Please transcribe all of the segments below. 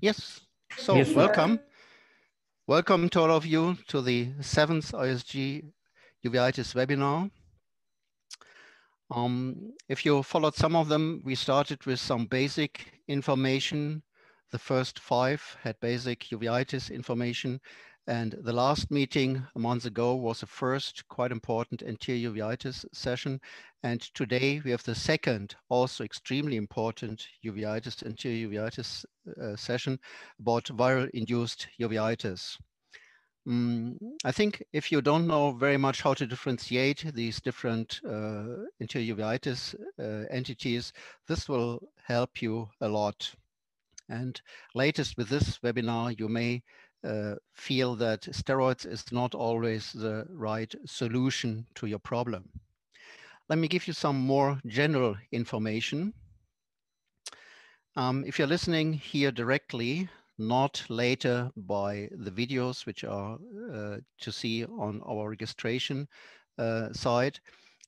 Yes, so Yes, welcome. Welcome to all of you to the 7th ISG Uveitis webinar. If you followed some of them, we started with some basic information. The first 5 had basic uveitis information. And the last meeting a month ago was the first quite important anterior uveitis session. And today we have the second, also extremely important uveitis, anterior uveitis session about viral-induced uveitis. I think if you don't know very much how to differentiate these different anterior uveitis entities, this will help you a lot. And latest with this webinar, you may feel that steroids is not always the right solution to your problem. Let me give you some more general information. If you're listening here directly, not later by the videos which are to see on our registration side,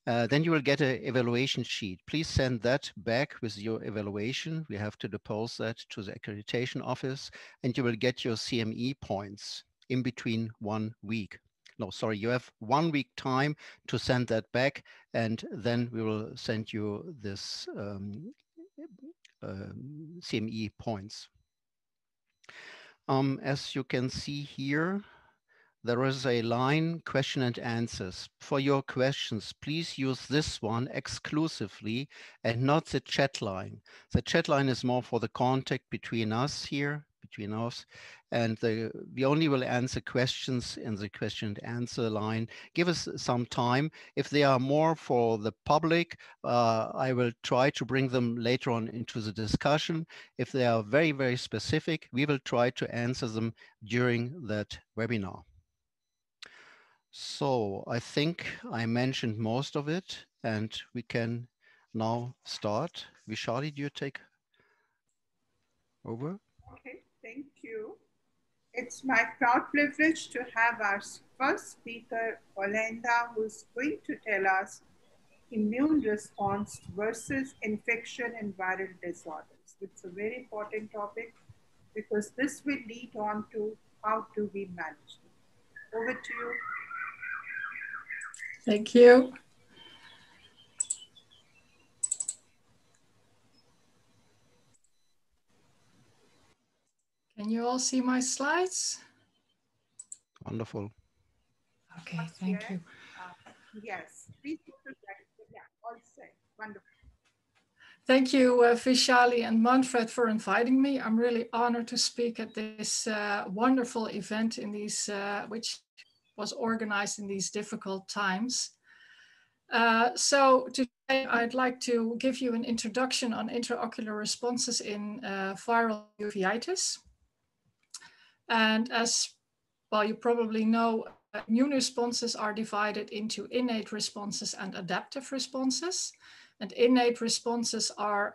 then you will get an evaluation sheet. Please send that back with your evaluation. We have to depose that to the accreditation office, and you will get your CME points in between 1 week. No, sorry, you have 1 week time to send that back, and then we will send you this CME points. As you can see here, there is a line, question and answers. For your questions, please use this one exclusively and not the chat line. The chat line is more for the contact between us here, between us, and we only will answer questions in the question and answer line. Give us some time. If they are more for the public, I will try to bring them later on into the discussion. If they are very, very specific, we will try to answer them during that webinar. So I think I mentioned most of it, and we can now start. Vishali, do you take over? Okay, thank you. It's my proud privilege to have our first speaker, Olenda, who's going to tell us immune response versus infection and viral disorders. It's a very important topic because this will lead on to how do we manage them. Over to you. Thank you. Can you all see my slides? Wonderful. Okay, thank you. Yes, please go to that. Yeah, all set. Wonderful. Thank you, Vishali and Manfred, for inviting me. I'm really honored to speak at this wonderful event in these, which was organized in these difficult times. So today I'd like to give you an introduction on intraocular responses in viral uveitis. And as well, you probably know, immune responses are divided into innate responses and adaptive responses. And innate responses are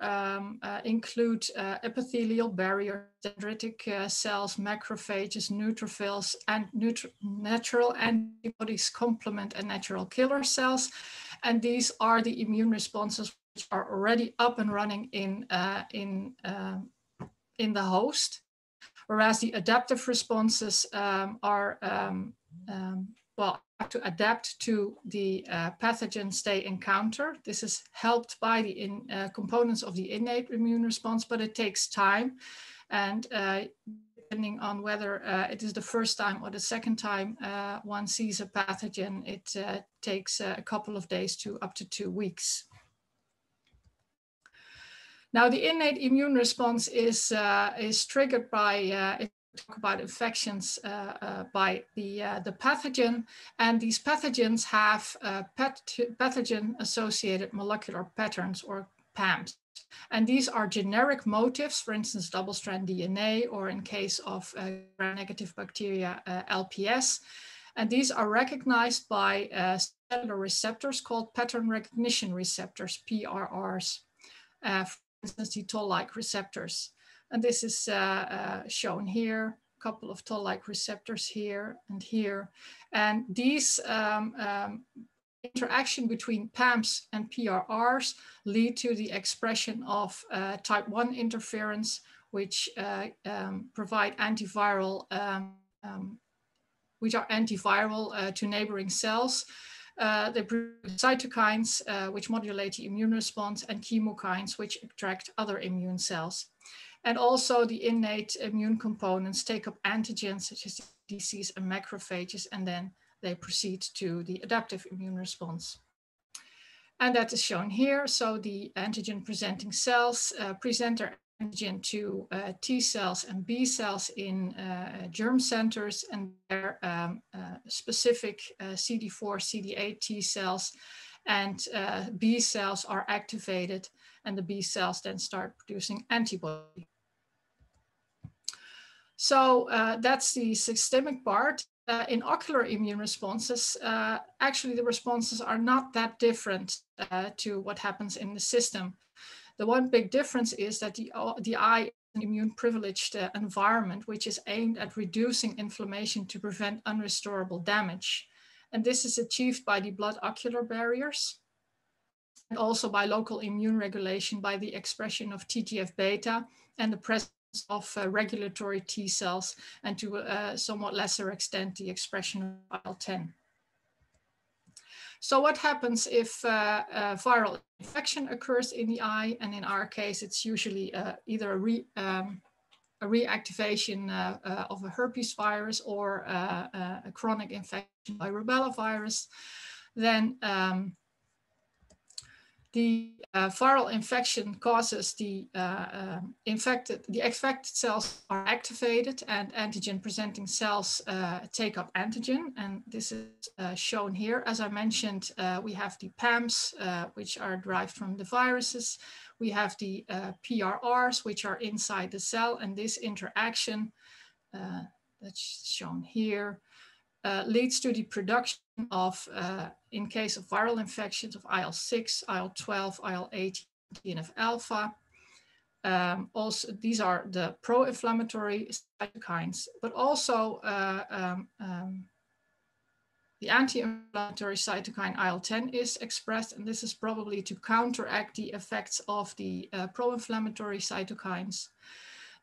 include epithelial barriers, dendritic cells, macrophages, neutrophils, and natural antibodies, complement and natural killer cells. And these are the immune responses which are already up and running in the host. Whereas the adaptive responses are have to adapt to the pathogens they encounter. This is helped by the components of the innate immune response, but it takes time. And depending on whether it is the first time or the second time one sees a pathogen, it takes a couple of days to up to 2 weeks. Now, the innate immune response is triggered by, if we talk about infections, by the pathogen. And these pathogens have pathogen-associated molecular patterns, or PAMs. And these are generic motifs, for instance, double-strand DNA, or in case of gram-negative bacteria, LPS. And these are recognized by cellular receptors called pattern recognition receptors, PRRs. For instance, the toll-like receptors. And this is shown here, a couple of toll-like receptors here and here. And these interaction between PAMs and PRRs lead to the expression of type 1 interference, which provide antiviral, which are antiviral to neighboring cells. They produce cytokines, which modulate the immune response, and chemokines, which attract other immune cells. And also the innate immune components take up antigens such as DCs and macrophages, and then they proceed to the adaptive immune response. And that is shown here. So the antigen presenting cells present their antigen to T cells and B cells in germ centers, and their specific CD4, CD8 T cells and B cells are activated, and the B cells then start producing antibody. So that's the systemic part. In ocular immune responses, actually the responses are not that different to what happens in the system. The one big difference is that the eye is an immune privileged environment, which is aimed at reducing inflammation to prevent unrestorable damage. And this is achieved by the blood-ocular barriers, and also by local immune regulation by the expression of TGF-beta and the presence of regulatory T cells, and to a somewhat lesser extent, the expression of IL-10. So what happens if viral infection occurs in the eye? And in our case, it's usually either a reactivation of a herpes virus or a chronic infection by rubella virus. Then the viral infection causes the infected cells are activated, and antigen presenting cells take up antigen. And this is shown here. As I mentioned, we have the PAMs, which are derived from the viruses. We have the PRRs, which are inside the cell, and this interaction that's shown here leads to the production of, in case of viral infections, of IL-6, IL-12, IL-8, TNF-alpha. Also, these are the pro-inflammatory cytokines, but also the anti-inflammatory cytokine IL-10 is expressed, and this is probably to counteract the effects of the pro-inflammatory cytokines.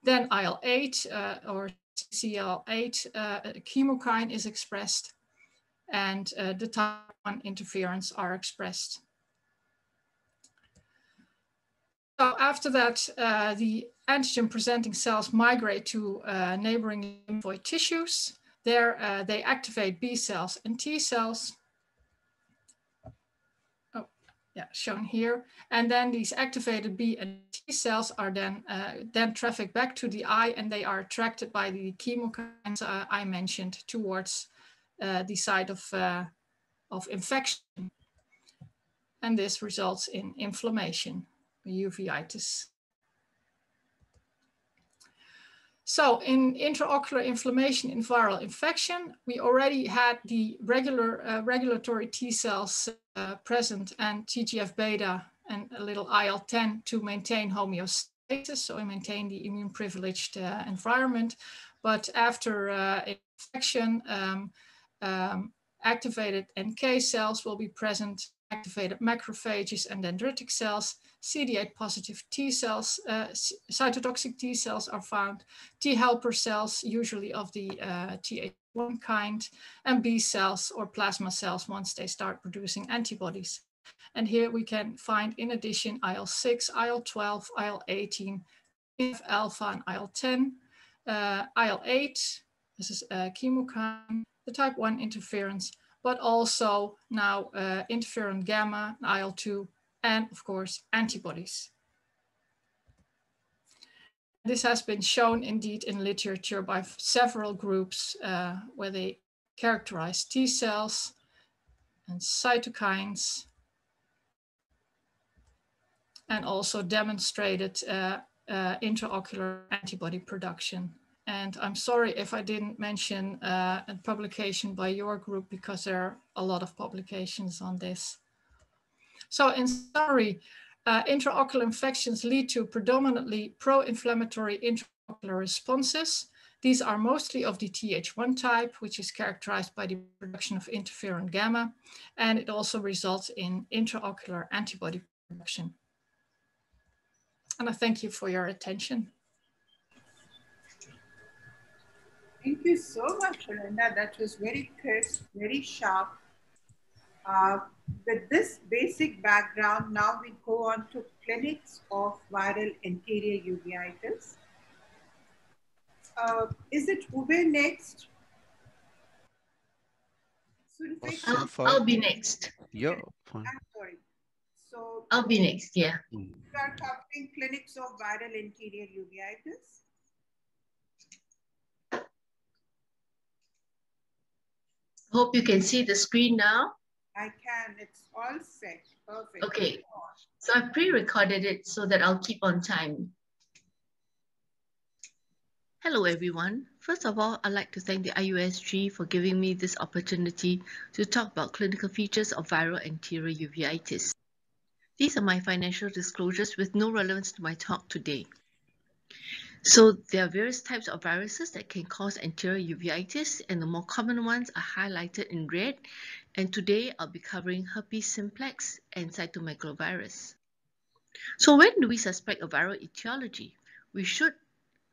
Then IL-8 or CCL8 chemokine is expressed, and the type 1 interferons are expressed. So after that, the antigen presenting cells migrate to neighboring lymphoid tissues. There they activate B cells and T cells. Oh, yeah, shown here. And then these activated B and T cells are then traffic back to the eye, and they are attracted by the chemokines I mentioned towards the site of infection. And this results in inflammation, uveitis. So in intraocular inflammation in viral infection, we already had the regulatory T cells present, and TGF-beta and a little IL-10 to maintain homeostasis, so we maintain the immune privileged environment. But after infection, activated NK cells will be present, activated macrophages and dendritic cells, CD8 positive T cells, cytotoxic T cells are found, T helper cells, usually of the Th1 kind, and B cells or plasma cells once they start producing antibodies. And here we can find, in addition, IL-6, IL-12, IL-18, TNF-alpha and IL-10, IL-8, this is a chemokine, the type 1 interferons, but also now interferon gamma, IL-2, and of course, antibodies. This has been shown indeed in literature by several groups where they characterize T cells and cytokines, and also demonstrated intraocular antibody production. And I'm sorry if I didn't mention a publication by your group, because there are a lot of publications on this. So in summary, intraocular infections lead to predominantly pro-inflammatory intraocular responses. These are mostly of the Th1 type, which is characterized by the production of interferon gamma, and it also results in intraocular antibody production. And I thank you for your attention. Thank you so much, Olenda. That was very crisp, very sharp. With this basic background, now we go on to clinics of viral anterior uveitis. Is it Uwe next? I'll be next. Yeah, fine. I'm sorry. So I'll be next, yeah. we are covering clinics of viral anterior uveitis. Hope you can see the screen now. I can. It's all set. Perfect. Okay. So I've pre-recorded it so that I'll keep on time. Hello, everyone. First of all, I'd like to thank the IUSG for giving me this opportunity to talk about clinical features of viral anterior uveitis. These are my financial disclosures with no relevance to my talk today. So there are various types of viruses that can cause anterior uveitis, and the more common ones are highlighted in red. And today I'll be covering herpes simplex and cytomegalovirus. So when do we suspect a viral etiology? We should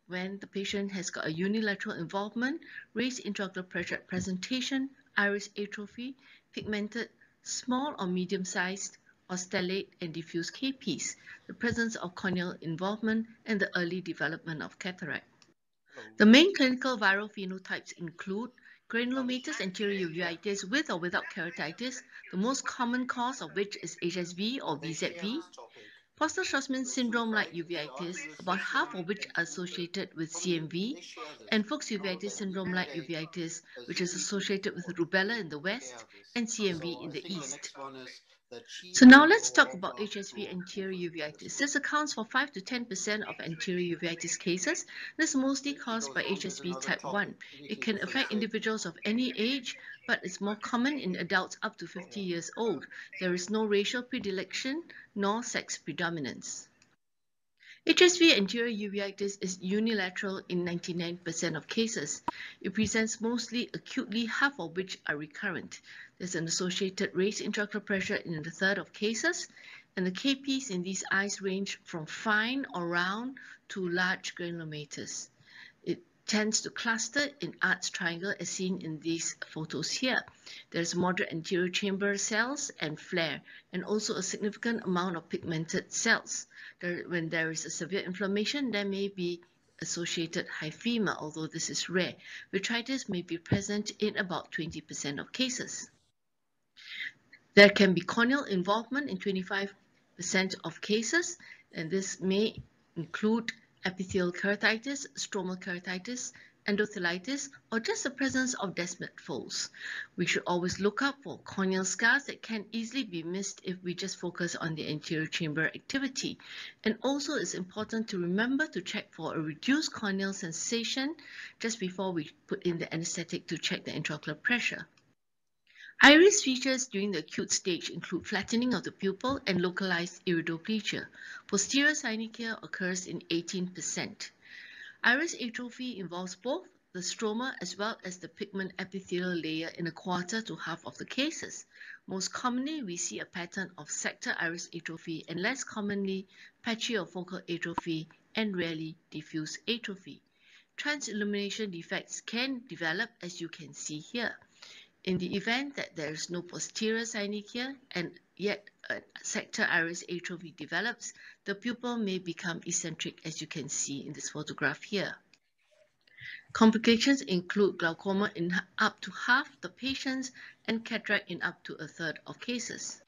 when the patient has got a unilateral involvement, raised intraocular pressure at presentation, iris atrophy, pigmented, small or medium-sized, or stellate and diffuse KPs, the presence of corneal involvement, and the early development of cataract. The main clinical viral phenotypes include granulomatous anterior uveitis with or without keratitis, the most common cause of which is HSV or VZV, Foster-Schwarzman syndrome-like uveitis, about half of which are associated with CMV, and Fuchs uveitis syndrome-like uveitis, which is associated with rubella in the west and CMV in the east. So now let's talk about HSV anterior uveitis. This accounts for 5 to 10% of anterior uveitis cases. This is mostly caused by HSV type 1. It can affect individuals of any age, but it's more common in adults up to 50 years old. There is no racial predilection nor sex predominance. HSV anterior uveitis is unilateral in 99% of cases. It presents mostly acutely, half of which are recurrent. There's an associated raised intraocular pressure in a third of cases, and the KPs in these eyes range from fine or round to large granulomatous. It tends to cluster in arch triangle as seen in these photos here. There's moderate anterior chamber cells and flare, and also a significant amount of pigmented cells. When there is a severe inflammation, there may be associated hyphema, although this is rare. Vitritis may be present in about 20% of cases. There can be corneal involvement in 25% of cases, and this may include epithelial keratitis, stromal keratitis, endothelitis, or just the presence of descemet folds. We should always look out for corneal scars that can easily be missed if we just focus on the anterior chamber activity. And also it's important to remember to check for a reduced corneal sensation just before we put in the anesthetic to check the intraocular pressure. Iris features during the acute stage include flattening of the pupil and localized iridoplegia. Posterior synechiae occurs in 18%. Iris atrophy involves both the stroma as well as the pigment epithelial layer in a quarter to half of the cases. Most commonly, we see a pattern of sector iris atrophy and less commonly patchy or focal atrophy and rarely diffuse atrophy. Transillumination defects can develop as you can see here. In the event that there is no posterior synechiae and yet a sector iris atrophy develops, the pupil may become eccentric as you can see in this photograph here. Complications include glaucoma in up to half the patients and cataract in up to a third of cases.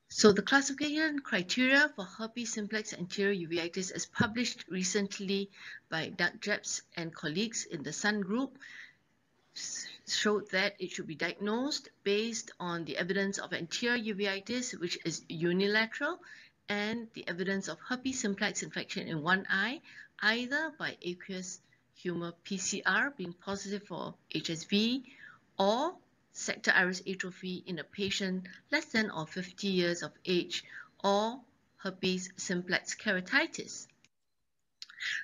So the classification criteria for herpes simplex anterior uveitis as published recently by Doug Jepps and colleagues in the Sun Group showed that it should be diagnosed based on the evidence of anterior uveitis, which is unilateral, and the evidence of herpes simplex infection in one eye, either by aqueous humor PCR being positive for HSV, or sector iris atrophy in a patient less than or 50 years of age, or herpes simplex keratitis.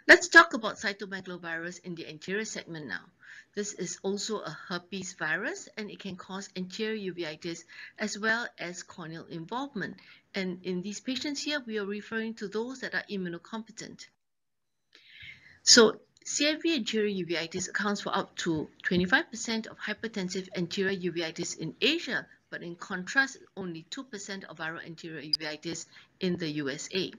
Let's talk about cytomegalovirus in the anterior segment now. This is also a herpes virus, and it can cause anterior uveitis as well as corneal involvement. And in these patients here, we are referring to those that are immunocompetent. So CMV anterior uveitis accounts for up to 25% of hypertensive anterior uveitis in Asia, but in contrast, only 2% of viral anterior uveitis in the USA.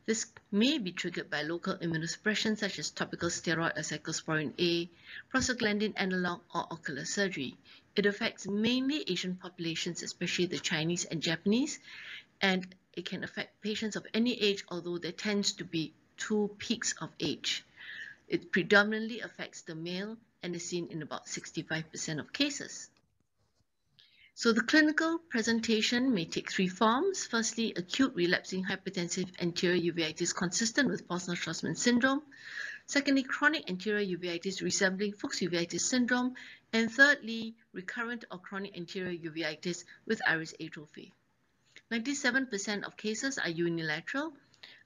This may be triggered by local immunosuppression such as topical steroid or cyclosporin A, prostaglandin analog, or ocular surgery. It affects mainly Asian populations, especially the Chinese and Japanese, and it can affect patients of any age, although there tends to be two peaks of age. It predominantly affects the male and is seen in about 65% of cases. So the clinical presentation may take three forms. Firstly, acute relapsing hypertensive anterior uveitis consistent with Posner-Schwarzman syndrome. Secondly, chronic anterior uveitis resembling Fuchs uveitis syndrome. And thirdly, recurrent or chronic anterior uveitis with iris atrophy. 97% of cases are unilateral.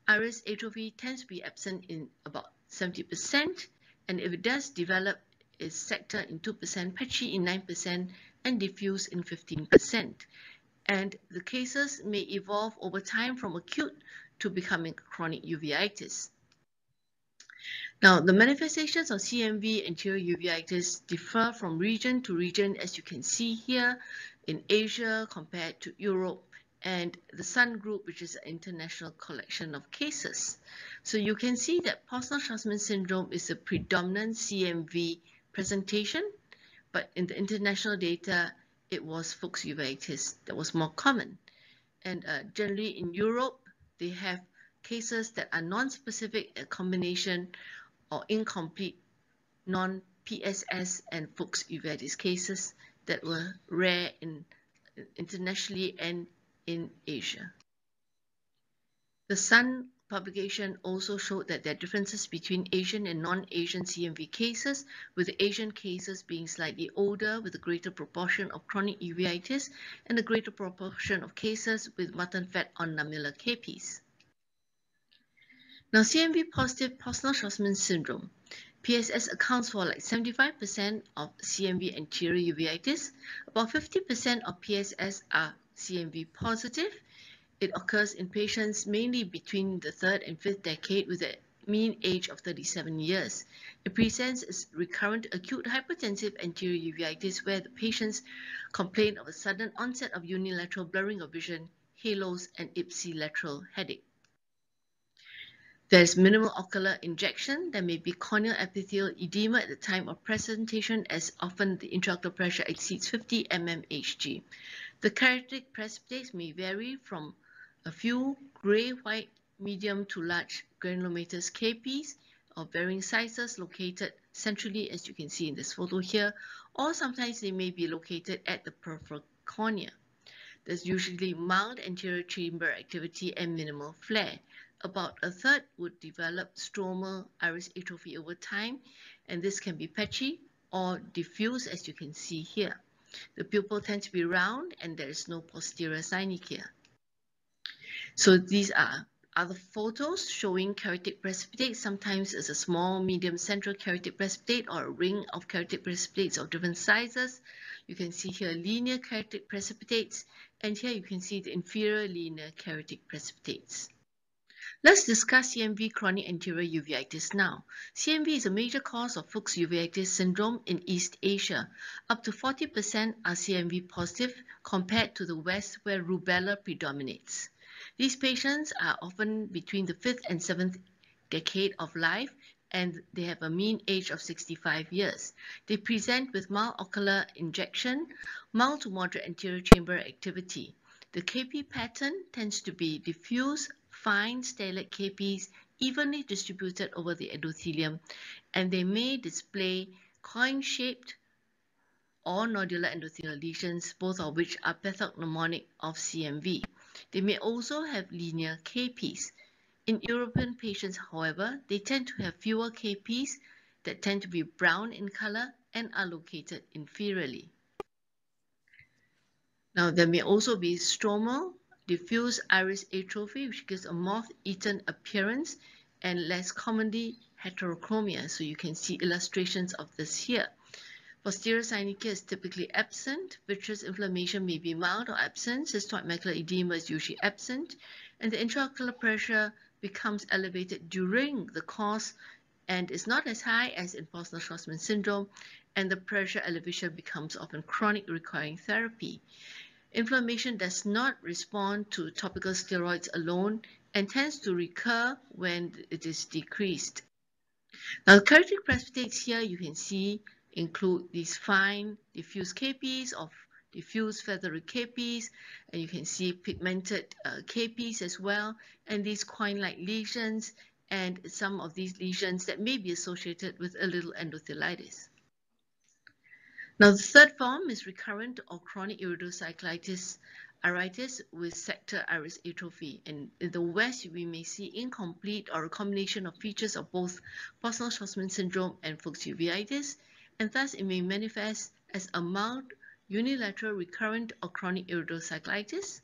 Iris atrophy tends to be absent in about 70%, and if it does develop, is sector in 2%, patchy in 9%, and diffuse in 15%. And the cases may evolve over time from acute to becoming chronic uveitis. Now, the manifestations of CMV anterior uveitis differ from region to region, as you can see here in Asia compared to Europe, and the Sun Group, which is an international collection of cases. So you can see that Posner-Schwarzman syndrome is a predominant CMV presentation, but in the international data, it was Fuchs uveitis that was more common. And generally in Europe, they have cases that are non-specific, a combination or incomplete non-PSS and Fuchs uveitis cases that were rare internationally and in Asia. The Sun publication also showed that there are differences between Asian and non-Asian CMV cases, with the Asian cases being slightly older with a greater proportion of chronic uveitis and a greater proportion of cases with mutton fat on nummula capitis. Now, CMV positive Posner-Schwarzman syndrome. PSS accounts for like 75% of CMV anterior uveitis. About 50% of PSS are CMV positive. It occurs in patients mainly between the 3rd and 5th decade with a mean age of 37 years. It presents as recurrent acute hypertensive anterior uveitis where the patients complain of a sudden onset of unilateral blurring of vision, halos, and ipsilateral headache. There is minimal ocular injection. There may be corneal epithelial edema at the time of presentation, as often the intraocular pressure exceeds 50 mmHg. The keratic precipitates may vary from a few gray-white, medium to large granulomatous capies of varying sizes located centrally, as you can see in this photo here, or sometimes they may be located at the peripheral cornea. There's usually mild anterior chamber activity and minimal flare. About a third would develop stromal iris atrophy over time, and this can be patchy or diffuse, as you can see here. The pupil tends to be round and there is no posterior synechia. So these are other photos showing keratic precipitate. Sometimes it's a small, medium, central keratic precipitate or a ring of keratic precipitates of different sizes. You can see here linear keratic precipitates, and here you can see the inferior linear keratic precipitates. Let's discuss CMV chronic anterior uveitis now. CMV is a major cause of Fuchs uveitis syndrome in East Asia. Up to 40% are CMV positive compared to the West, where rubella predominates. These patients are often between the 5th and 7th decade of life, and they have a mean age of 65 years. They present with mild ocular injection, mild to moderate anterior chamber activity. The KP pattern tends to be diffuse, fine stellate capes evenly distributed over the endothelium, and they may display coin-shaped or nodular endothelial lesions, both of which are pathognomonic of CMV. They may also have linear capes. In European patients, however, they tend to have fewer capes that tend to be brown in color and are located inferiorly. Now, there may also be stromal diffuse iris atrophy, which gives a moth-eaten appearance, and less commonly heterochromia. So you can see illustrations of this here. Posterior synechia is typically absent. Vitreous inflammation may be mild or absent. Cystoid macular edema is usually absent. And the intraocular pressure becomes elevated during the course and is not as high as in Posner-Schwarzman syndrome, and the pressure elevation becomes often chronic requiring therapy. Inflammation does not respond to topical steroids alone and tends to recur when it is decreased. Now, the characteristic precipitates here you can see include these fine diffuse capes of diffuse feathery capes, and you can see pigmented capes as well, and these coin-like lesions, and some of these lesions that may be associated with a little endothelitis. Now, the third form is recurrent or chronic iridocyclitis iritis with sector iris atrophy. And in the West, we may see incomplete or a combination of features of both Posner-Schwarzman syndrome and Fuchs uveitis, and thus it may manifest as a mild unilateral recurrent or chronic iridocyclitis,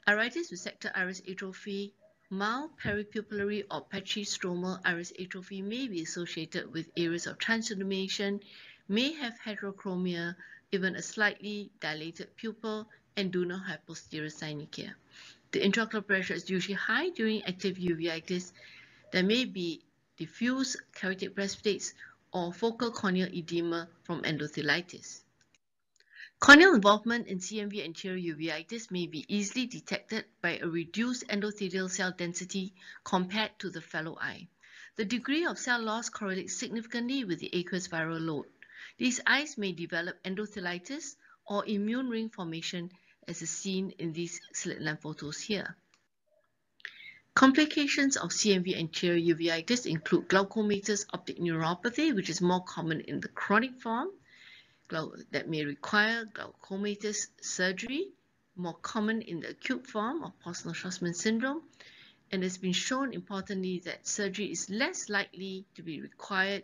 iritis with sector iris atrophy. Mild peripupillary or patchy stromal iris atrophy may be associated with areas of translumination, may have heterochromia, even a slightly dilated pupil, and do not have posterior synechiae. The intraocular pressure is usually high during active uveitis. There may be diffuse characteristic precipitates or focal corneal edema from endothelitis. Corneal involvement in CMV anterior uveitis may be easily detected by a reduced endothelial cell density compared to the fellow eye. The degree of cell loss correlates significantly with the aqueous viral load. These eyes may develop endothelitis or immune ring formation, as is seen in these slit lamp photos here. Complications of CMV anterior uveitis include glaucomatous optic neuropathy, which is more common in the chronic form, that may require glaucomatous surgery, more common in the acute form of Posner-Schwarzman syndrome, and it's been shown importantly that surgery is less likely to be required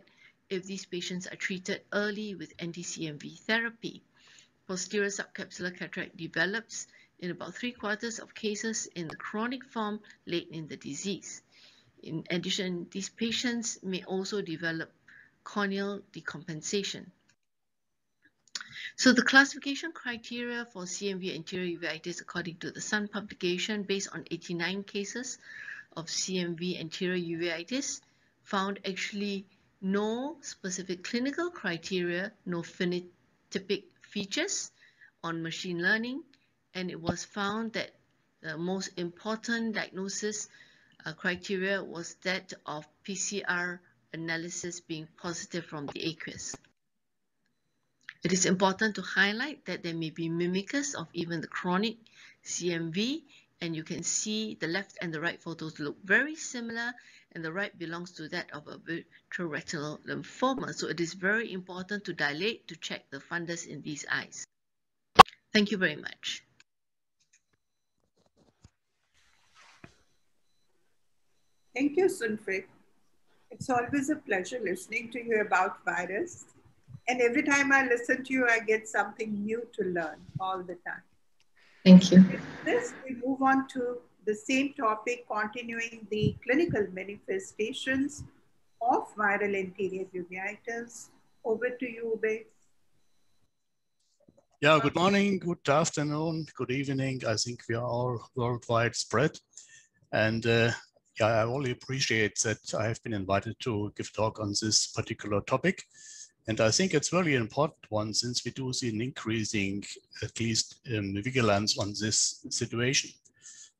if these patients are treated early with anti-CMV therapy. Posterior subcapsular cataract develops in about 3/4 of cases in the chronic form late in the disease. In addition, these patients may also develop corneal decompensation. So the classification criteria for CMV anterior uveitis according to the Sun publication based on 89 cases of CMV anterior uveitis found actually no specific clinical criteria, no phenotypic features on machine learning, and it was found that the most important diagnosis criteria was that of PCR analysis being positive from the aqueous. It is important to highlight that there may be mimicus of even the chronic CMV, and you can see the left and the right photos look very similar, and the right belongs to that of a vitreoretinal lymphoma. So it is very important to dilate to check the fundus in these eyes. Thank you very much. Thank you, Sunfik. It's always a pleasure listening to you about virus. And every time I listen to you, I get something new to learn all the time. Thank you. With this, we move on to the same topic, continuing the clinical manifestations of viral anterior uveitis. Over to you, Uveitis. Yeah, good morning, good afternoon, good evening. I think we are all worldwide spread. And yeah, I really appreciate that I have been invited to give a talk on this particular topic. And I think it's really important one, since we do see an increasing, at least vigilance on this situation.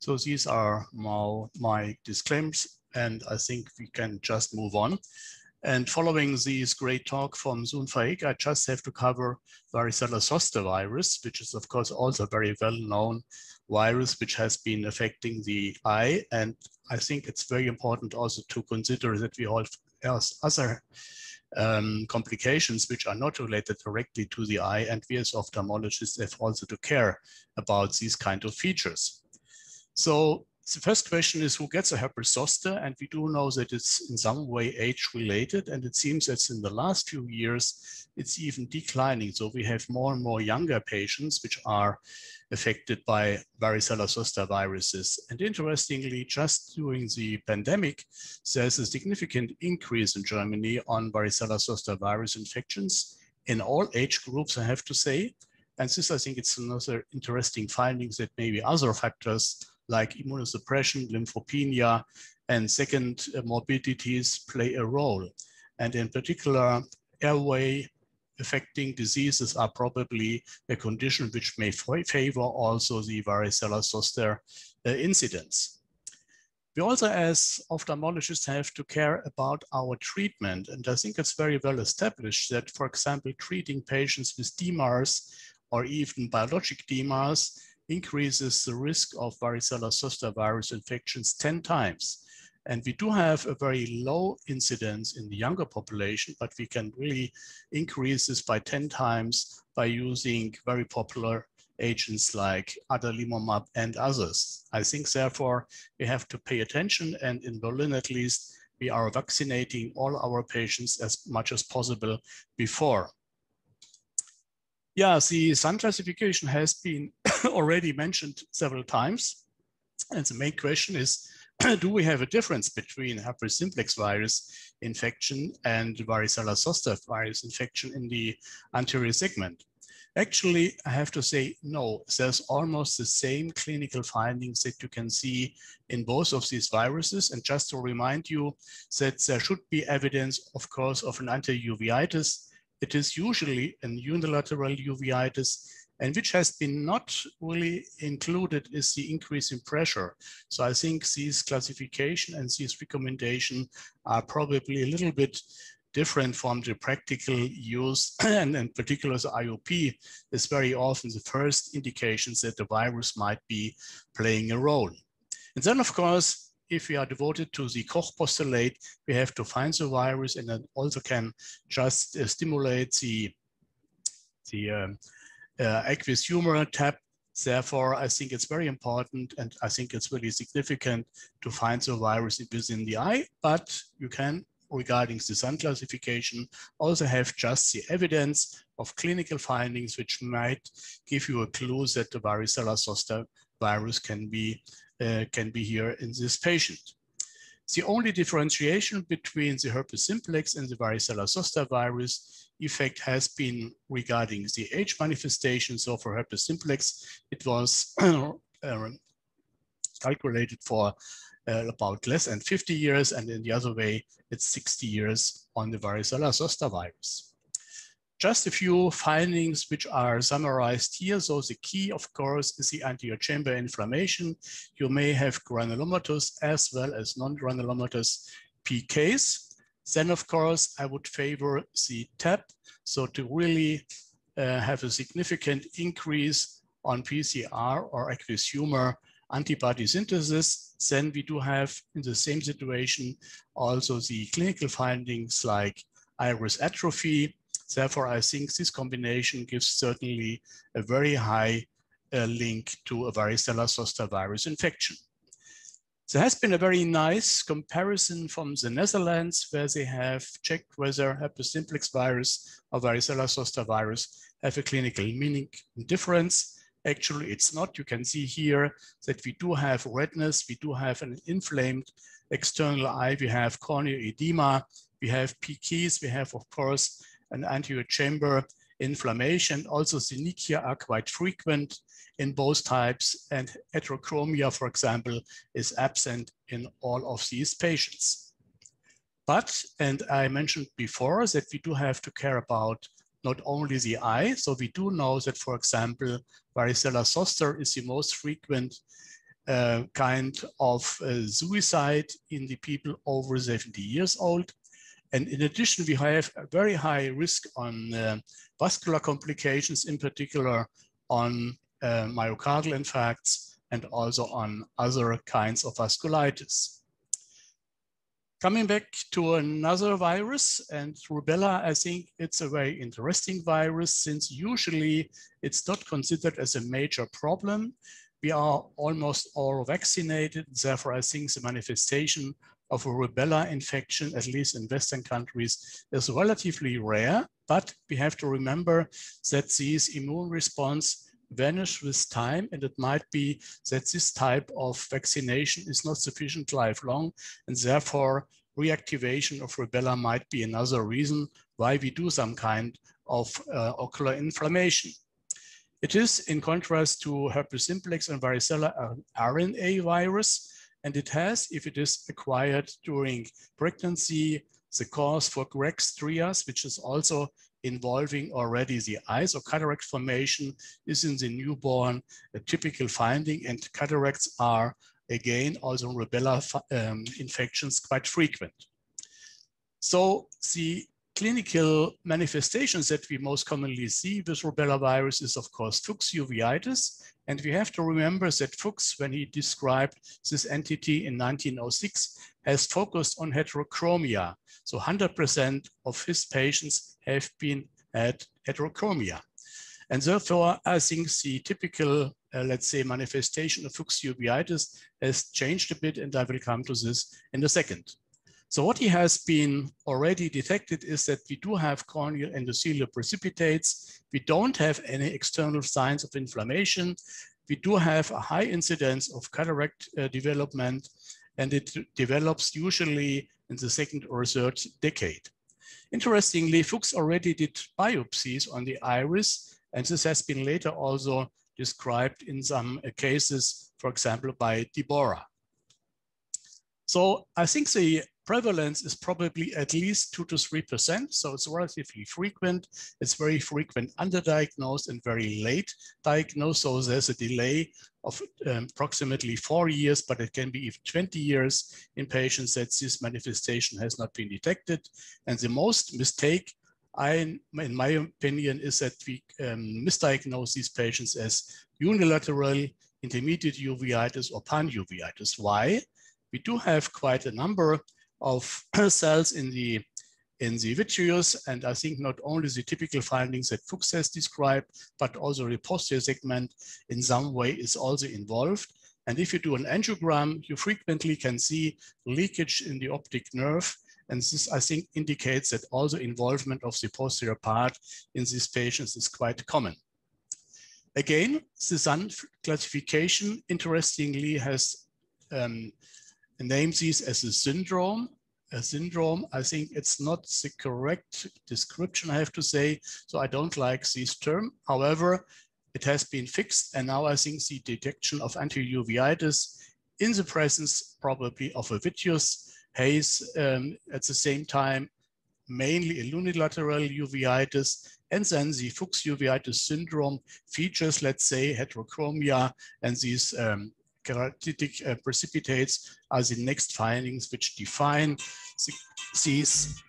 So these are my disclaimers, and I think we can just move on. And following this great talk from Sunfik, I just have to cover Varicella Zoster Virus, which is of course also a very well-known virus which has been affecting the eye. And I think it's very important also to consider that we all have other complications which are not related directly to the eye, and we as ophthalmologists have also to care about these kind of features. So the first question is, who gets a herpes zoster? And we do know that it's in some way age-related, and it seems that in the last few years it's even declining. So we have more and more younger patients which are affected by Varicella Zoster viruses. And interestingly, just during the pandemic, there's a significant increase in Germany on Varicella Zoster virus infections in all age groups, I have to say. And this, I think, it's another interesting finding that maybe other factors like immunosuppression, lymphopenia, and second, morbidities play a role. And in particular, airway affecting diseases are probably a condition which may favor also the varicella zoster incidence. We also, as ophthalmologists, have to care about our treatment. And I think it's very well established that, for example, treating patients with DMARS or even biologic DMARS increases the risk of varicella zoster virus infections 10 times. And we do have a very low incidence in the younger population, but we can really increase this by 10 times by using very popular agents like adalimumab and others. I think, therefore, we have to pay attention, and in Berlin at least, we are vaccinating all our patients as much as possible before. Yeah, the sun classification has been already mentioned several times, and the main question is, do we have a difference between herpes simplex virus infection and varicella zoster virus infection in the anterior segment? Actually, I have to say no. There's almost the same clinical findings that you can see in both of these viruses. And just to remind you that there should be evidence, of course, of an anterior uveitis. It is usually an unilateral uveitis, and which has been not really included is the increase in pressure. So I think these classification and these recommendation are probably a little bit different from the practical use, and in particular the IOP is very often the first indications that the virus might be playing a role. And then, of course, if we are devoted to the Koch postulate, we have to find the virus, and then also can just stimulate the aqueous humor tab. Therefore, I think it's very important, and I think it's really significant to find the virus within the eye, but you can, regarding the sun classification, also have just the evidence of clinical findings which might give you a clue that the varicella zoster virus can be here in this patient. The only differentiation between the herpes simplex and the varicella zoster virus effect has been regarding the age manifestation. So for herpes simplex, it was calculated for about less than 50 years, and in the other way, it's 60 years on the varicella zoster virus. Just a few findings which are summarized here. So the key, of course, is the anterior chamber inflammation. You may have granulomatous as well as non-granulomatous PKs. Then, of course, I would favor the TAP. So to really have a significant increase on PCR or aqueous humor antibody synthesis, then we do have in the same situation also the clinical findings like iris atrophy. Therefore, I think this combination gives certainly a very high link to a varicella zoster virus infection. There has been a very nice comparison from the Netherlands, where they have checked whether herpes simplex virus or varicella zoster virus have a clinical meaning difference. Actually, it's not. You can see here that we do have redness, we do have an inflamed external eye, we have corneal edema, we have PKs, we have, of course, an anterior chamber inflammation. Also, synechiae are quite frequent in both types, and heterochromia, for example, is absent in all of these patients. But, and I mentioned before that we do have to care about not only the eye. So we do know that, for example, varicella zoster is the most frequent kind of suicide in the people over 70 years old. And in addition, we have a very high risk on vascular complications, in particular on myocardial infarcts and also on other kinds of vasculitis. Coming back to another virus, and rubella, I think it's a very interesting virus, since usually it's not considered as a major problem. We are almost all vaccinated. Therefore, I think the manifestation of a rubella infection, at least in Western countries, is relatively rare. But we have to remember that these immune response vanish with time, and it might be that this type of vaccination is not sufficient lifelong, and therefore reactivation of rubella might be another reason why we do some kind of ocular inflammation. It is, in contrast to herpes simplex and varicella, an RNA virus, and it has, if it is acquired during pregnancy, the cause for Gregg's trias, which is also involving already the eyes, or cataract formation is in the newborn a typical finding, and cataracts are again also rubella infections quite frequent. So the clinical manifestations that we most commonly see with rubella virus is, of course, Fuchs uveitis. And we have to remember that Fuchs, when he described this entity in 1906, has focused on heterochromia. So 100% of his patients have had heterochromia. And therefore, I think the typical, let's say, manifestation of Fuchs uveitis has changed a bit, and I will come to this in a second. So what he has been already detected is that we do have corneal endothelial precipitates. We don't have any external signs of inflammation. We do have a high incidence of cataract development, and it develops usually in the second or third decade. Interestingly, Fuchs already did biopsies on the iris, and this has been later also described in some cases, for example, by Deborah. So I think the prevalence is probably at least 2 to 3%. So it's relatively frequent. It's very frequent underdiagnosed and very late diagnosed. So there's a delay of approximately 4 years, but it can be even 20 years in patients that this manifestation has not been detected. And the most mistake, in my opinion, is that we misdiagnose these patients as unilateral intermediate uveitis or panuveitis. Why? We do have quite a number of cells in the vitreous, and I think not only the typical findings that Fuchs has described, but also the posterior segment in some way is also involved. And if you do an angiogram, you frequently can see leakage in the optic nerve, and this, I think, indicates that also involvement of the posterior part in these patients is quite common. Again, the Sun classification, interestingly, has name these as a syndrome. A syndrome, I think it's not the correct description, I have to say, so I don't like this term. However, it has been fixed, and now I think the detection of anterior uveitis in the presence probably of a vitreous haze at the same time, mainly a unilateral uveitis, and then the Fuchs uveitis syndrome features, let's say, heterochromia, and these keratitic precipitates are the next findings which define this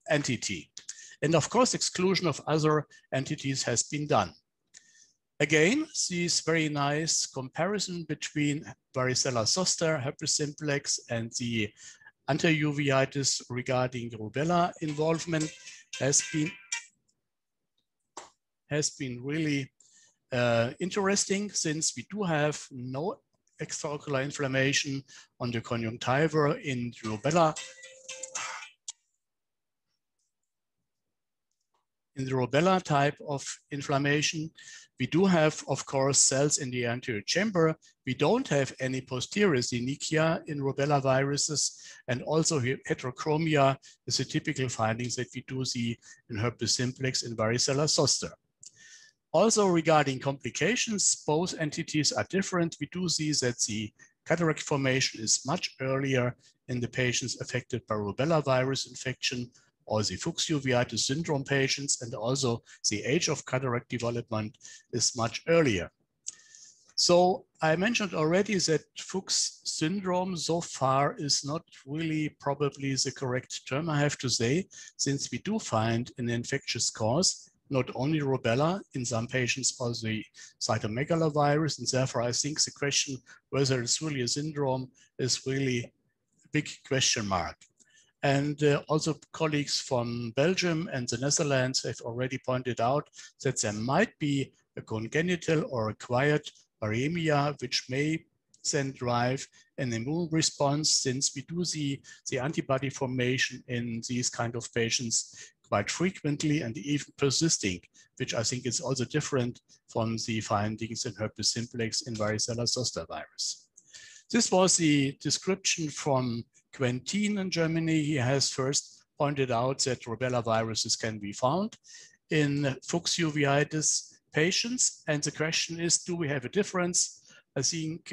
entity. And of course, exclusion of other entities has been done. Again, this very nice comparison between Varicella zoster, herpes simplex, and the anterior uveitis regarding rubella involvement has been really interesting, since we do have no extraocular inflammation on the conjunctiva in rubella. In the rubella type of inflammation, we do have, of course, cells in the anterior chamber. We don't have any posterior synechia in rubella viruses, and also heterochromia is a typical findings that we do see in herpes simplex and varicella zoster. Also, regarding complications, both entities are different. We do see that the cataract formation is much earlier in the patients affected by rubella virus infection, or the Fuchs uveitis syndrome patients, and also the age of cataract development is much earlier. So I mentioned already that Fuchs syndrome so far is not really probably the correct term, I have to say, since we do find an infectious cause, not only rubella, in some patients also the cytomegalovirus, and therefore I think the question whether it's really a syndrome is really a big question mark. And also colleagues from Belgium and the Netherlands have already pointed out that there might be a congenital or acquired viremia, which may then drive an immune response, since we do see the antibody formation in these kind of patients quite frequently and even persisting, which I think is also different from the findings in herpes simplex in varicella zoster virus. This was the description from Quentin in Germany. He has first pointed out that rubella viruses can be found in Fuchs uveitis. patients. And the question is, do we have a difference? I think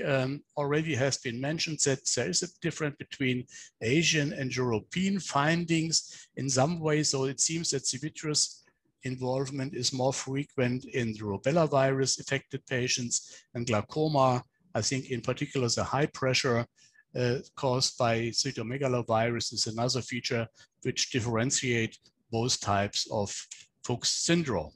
already has been mentioned that there is a difference between Asian and European findings in some ways. So it seems that the vitreous involvement is more frequent in the rubella virus affected patients, and glaucoma, I think in particular the high pressure caused by cytomegalovirus is another feature which differentiate both types of Fuchs syndrome.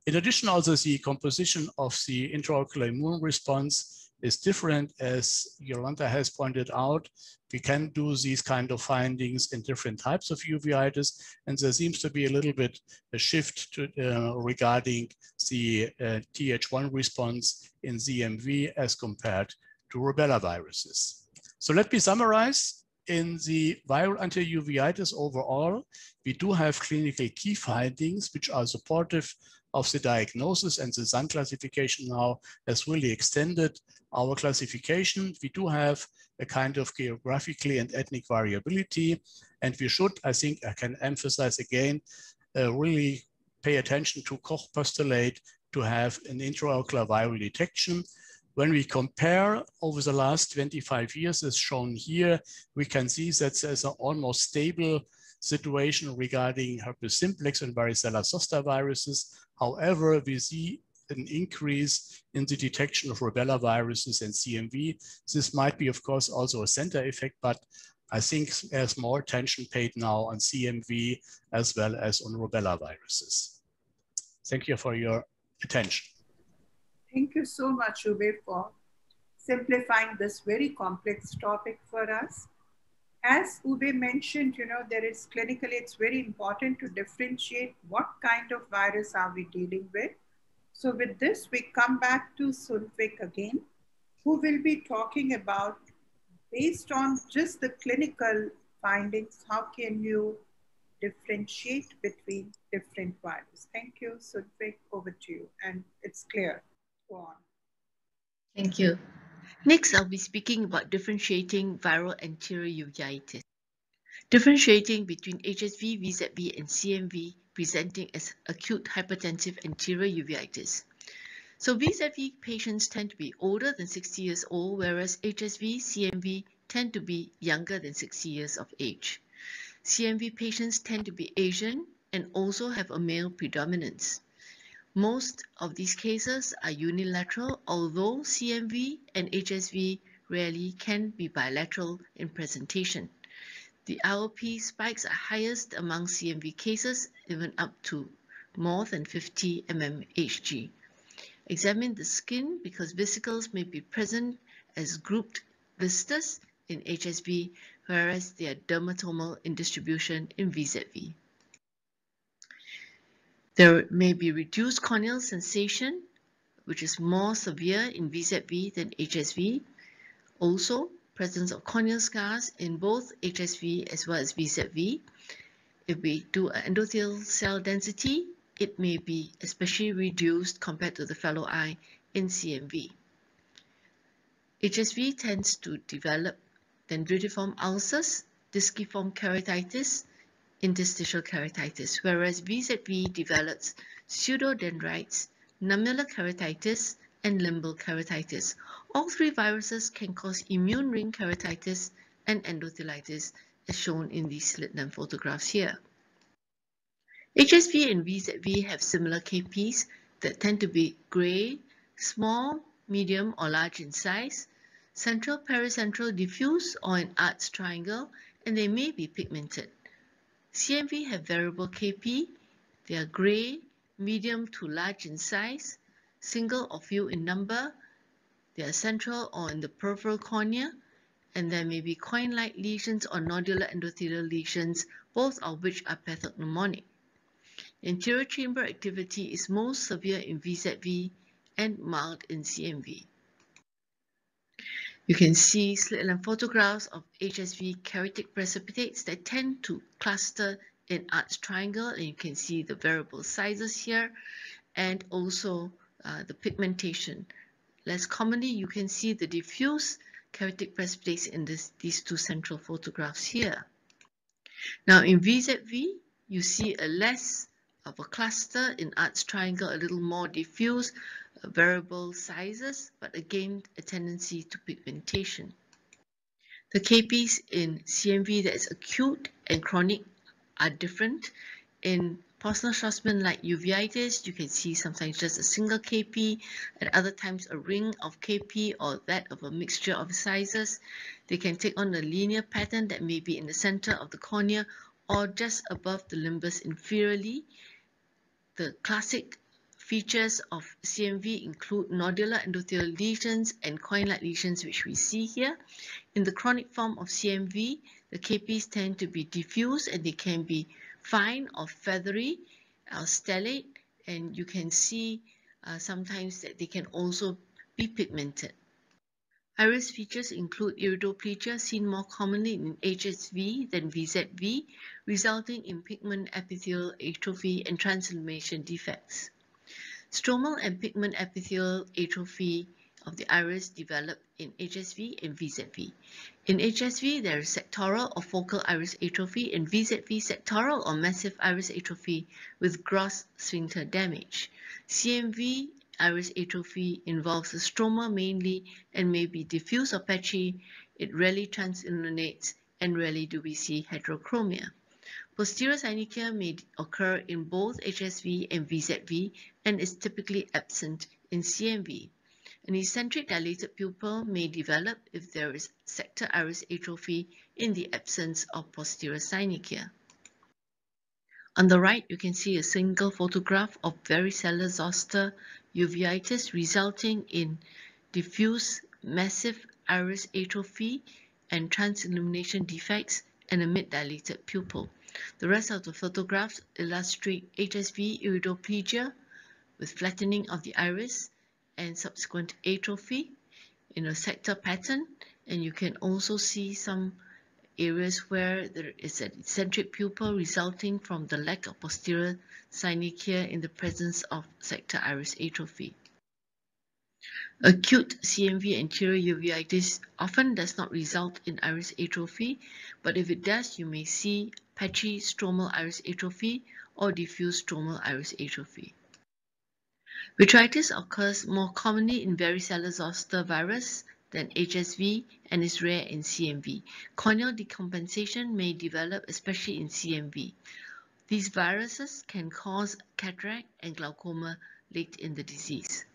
In addition, also the composition of the intraocular immune response is different, as Yolanda has pointed out. We can do these kind of findings in different types of uveitis, and there seems to be a little bit a shift to, regarding the Th1 response in ZMV as compared to rubella viruses. So let me summarize. In the viral anterior uveitis overall, we do have clinical key findings which are supportive of the diagnosis, and the Sun classification now has really extended our classification. We do have a kind of geographically and ethnic variability, and we should, I think I can emphasize again, really pay attention to Koch postulate to have an intraocular viral detection. When we compare over the last 25 years, as shown here, we can see that there's an almost stable situation regarding herpes simplex and varicella zoster viruses. However, we see an increase in the detection of rubella viruses and CMV. This might be, of course, also a center effect, but I think there's more attention paid now on CMV as well as on rubella viruses. Thank you for your attention. Thank you so much, Uwe, for simplifying this very complex topic for us. As Uwe mentioned, there is clinically, it's very important to differentiate what kind of virus are we dealing with. So with this, we come back to Sulvik again, who will be talking about, based on just the clinical findings, how can you differentiate between different viruses? Thank you, Sulvik, over to you. And it's clear. Go on. Thank you. Next, I'll be speaking about differentiating viral anterior uveitis. Differentiating between HSV-VZV and CMV presenting as acute hypertensive anterior uveitis. So VZV patients tend to be older than 60 years old, whereas HSV, CMV tend to be younger than 60 years of age. CMV patients tend to be Asian and also have a male predominance. Most of these cases are unilateral, although CMV and HSV rarely can be bilateral in presentation. The IOP spikes are highest among CMV cases, even up to more than 50 mmHg. Examine the skin because vesicles may be present as grouped blisters in HSV, whereas they are dermatomal in distribution in VZV. There may be reduced corneal sensation, which is more severe in VZV than HSV. Also, presence of corneal scars in both HSV as well as VZV. If we do an endothelial cell density, it may be especially reduced compared to the fellow eye in CMV. HSV tends to develop dendritiform ulcers, disciform keratitis, interstitial keratitis, whereas VZV develops pseudodendrites, nummular keratitis, and limbal keratitis. All three viruses can cause immune ring keratitis and endothelitis, as shown in these slit lamp photographs here. HSV and VZV have similar KPs that tend to be gray, small, medium, or large in size, central, pericentral, diffuse, or an arched triangle, and they may be pigmented. CMV have variable KP. They are gray, medium to large in size, single or few in number. They are central or in the peripheral cornea, and there may be coin-like lesions or nodular endothelial lesions, both of which are pathognomonic. Anterior chamber activity is most severe in VZV and mild in CMV. You can see slit lamp photographs of HSV keratic precipitates that tend to cluster in arched triangle, and you can see the variable sizes here, and also the pigmentation. Less commonly, you can see the diffuse keratic precipitates in these two central photographs here. Now in VZV, you see a less of a cluster. In Arts Triangle, a little more diffuse, variable sizes, but again, a tendency to pigmentation. The KPs in CMV that is acute and chronic are different. In Posner Schwarzman like uveitis, you can see sometimes just a single KP, at other times a ring of KP or that of a mixture of sizes. They can take on a linear pattern that may be in the center of the cornea or just above the limbus inferiorly. The classic features of CMV include nodular endothelial lesions and coin-like lesions, which we see here. In the chronic form of CMV, the KPs tend to be diffuse and they can be fine or feathery or stellate, and you can see sometimes that they can also be pigmented. Iris features include iridoplegia, seen more commonly in HSV than VZV, resulting in pigment epithelial atrophy and transillumination defects. Stromal and pigment epithelial atrophy of the iris develop in HSV and VZV. In HSV, there is sectoral or focal iris atrophy. In VZV, sectoral or massive iris atrophy with gross sphincter damage. CMV iris atrophy involves the stroma mainly and may be diffuse or patchy. It rarely transilluminates and rarely do we see heterochromia. Posterior synechia may occur in both HSV and VZV and is typically absent in CMV. An eccentric dilated pupil may develop if there is sector iris atrophy in the absence of posterior synechia. On the right, you can see a single photograph of Varicella Zoster Uveitis resulting in diffuse massive iris atrophy and transillumination defects and a mid-dilated pupil. The rest of the photographs illustrate HSV iridoplegia with flattening of the iris and subsequent atrophy in a sector pattern, and you can also see some areas where there is an eccentric pupil resulting from the lack of posterior synechia in the presence of sector iris atrophy. Acute CMV anterior uveitis often does not result in iris atrophy, but if it does, you may see patchy stromal iris atrophy or diffuse stromal iris atrophy. Vitritis occurs more commonly in Varicella Zoster Virus than HSV and is rare in CMV. Corneal decompensation may develop especially in CMV. These viruses can cause cataract and glaucoma late in the disease.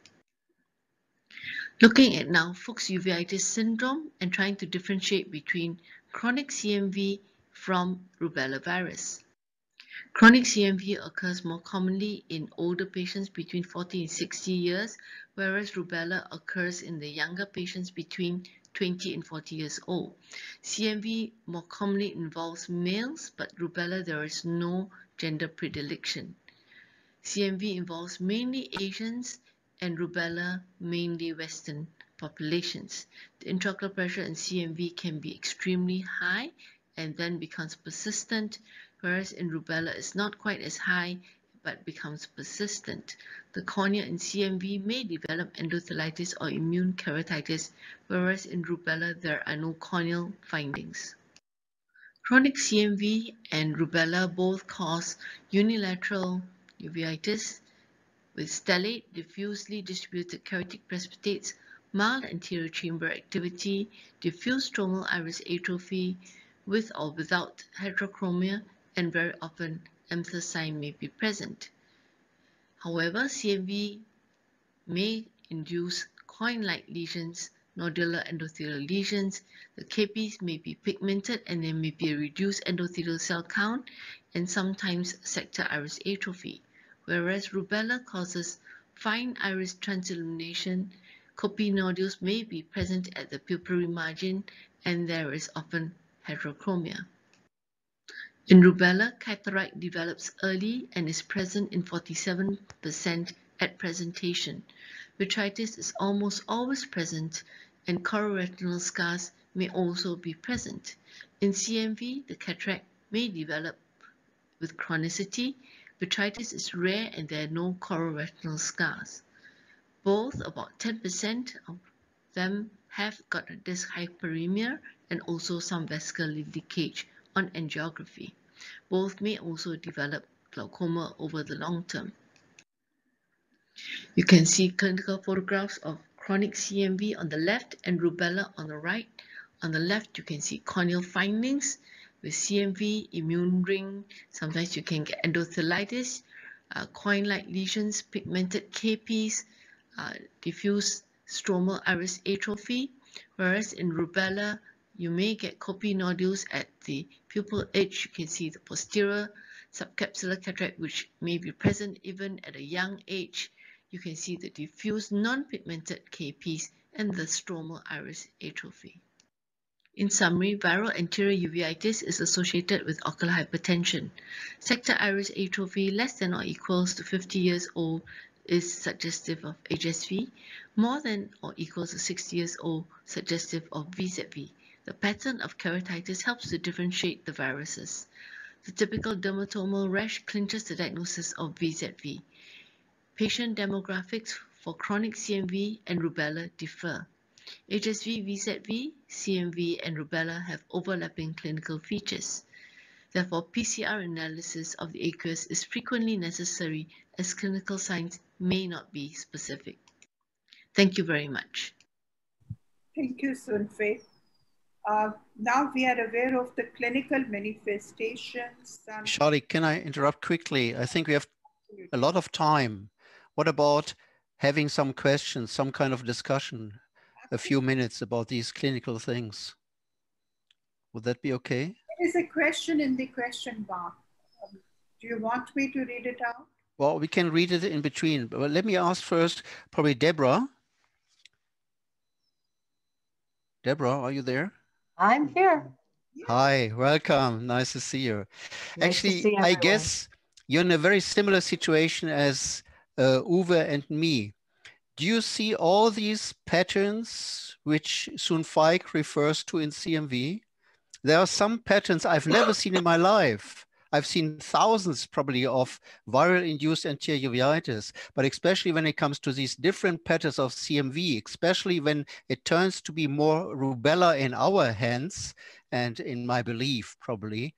Looking at now Fuchs uveitis syndrome and trying to differentiate between chronic CMV from rubella virus. Chronic CMV occurs more commonly in older patients between 40 and 60 years, whereas rubella occurs in the younger patients between 20 and 40 years old. CMV more commonly involves males, but rubella there is no gender predilection. CMV involves mainly Asians and rubella mainly Western populations. The intraocular pressure in CMV can be extremely high and then becomes persistent, whereas in rubella it's not quite as high but becomes persistent. The cornea in CMV may develop endothelitis or immune keratitis, whereas in rubella there are no corneal findings. Chronic CMV and rubella both cause unilateral uveitis with stellate, diffusely distributed keratic precipitates, mild anterior chamber activity, diffuse stromal iris atrophy with or without heterochromia, and very often anthracene may be present. However, CMV may induce coin-like lesions, nodular endothelial lesions. The KPs may be pigmented and there may be a reduced endothelial cell count and sometimes sector iris atrophy, whereas rubella causes fine iris transillumination. Copy nodules may be present at the pupillary margin and there is often heterochromia. In rubella, cataract develops early and is present in 47% at presentation. Vitritis is almost always present and chororetinal scars may also be present. In CMV, the cataract may develop with chronicity. Vitritis is rare and there are no chororetinal scars. Both, about 10% of them, have got a disc hyperemia and also some vascular leakage on angiography. Both may also develop glaucoma over the long term. You can see clinical photographs of chronic CMV on the left and rubella on the right. On the left, you can see corneal findings with CMV, immune ring. Sometimes you can get endothelitis, coin-like lesions, pigmented KPs, diffuse stromal iris atrophy. Whereas in rubella, you may get copy nodules at the pupil edge. You can see the posterior subcapsular cataract, which may be present even at a young age. You can see the diffuse non-pigmented KPs and the stromal iris atrophy. In summary, viral anterior uveitis is associated with ocular hypertension. Sector iris atrophy less than or equals to 50 years old is suggestive of HSV, more than or equals to 60 years old suggestive of VZV. The pattern of keratitis helps to differentiate the viruses. The typical dermatomal rash clinches the diagnosis of VZV. Patient demographics for chronic CMV and rubella differ. HSV, VZV, CMV, and rubella have overlapping clinical features. Therefore, PCR analysis of the aqueous is frequently necessary as clinical signs may not be specific. Thank you very much. Thank you, Sunfei. Now we are aware of the clinical manifestations. Charlie, can I interrupt quickly? I think we have a lot of time. What about having some questions, some kind of discussion, a few minutes about these clinical things? Would that be okay? There is a question in the question box. Do you want me to read it out? Well, we can read it in between, but let me ask first, probably Deborah. Deborah, are you there? I'm here. Hi, welcome. Nice to see you. Nice Actually, to see I everyone. guess you're in a very similar situation as Uwe and me. Do you see all these patterns which Sunfei refers to in CMV? There are some patterns I've never seen in my life. I've seen thousands probably of viral-induced anterior uveitis, but especially when it comes to these different patterns of CMV, especially when it turns to be more rubella in our hands, and in my belief, probably,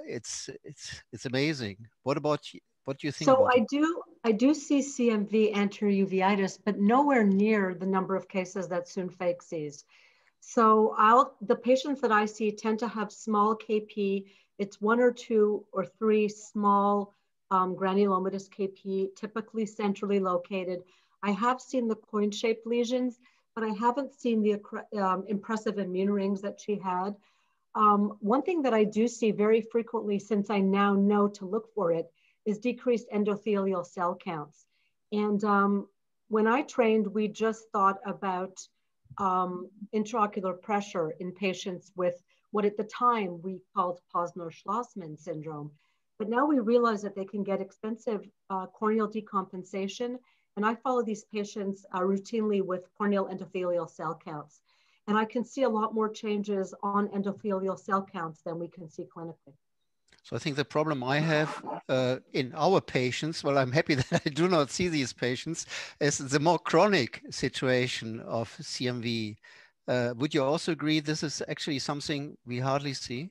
it's amazing. What about you? What do you think about it? I do see CMV anterior uveitis, but nowhere near the number of cases that Sunfei sees. So the patients that I see tend to have small KP. It's 1 or 2 or 3 small granulomatous KP, typically centrally located. I have seen the coin-shaped lesions, but I haven't seen the impressive immune rings that she had. One thing that I do see very frequently, since I now know to look for it, is decreased endothelial cell counts. And when I trained, we just thought about intraocular pressure in patients with what at the time we called Posner-Schlossman syndrome. But now we realize that they can get expensive corneal decompensation. And I follow these patients routinely with corneal endothelial cell counts. And I can see a lot more changes on endothelial cell counts than we can see clinically. So I think the problem I have in our patients, well, I'm happy that I do not see these patients, is the more chronic situation of CMV. Would you also agree this is actually something we hardly see?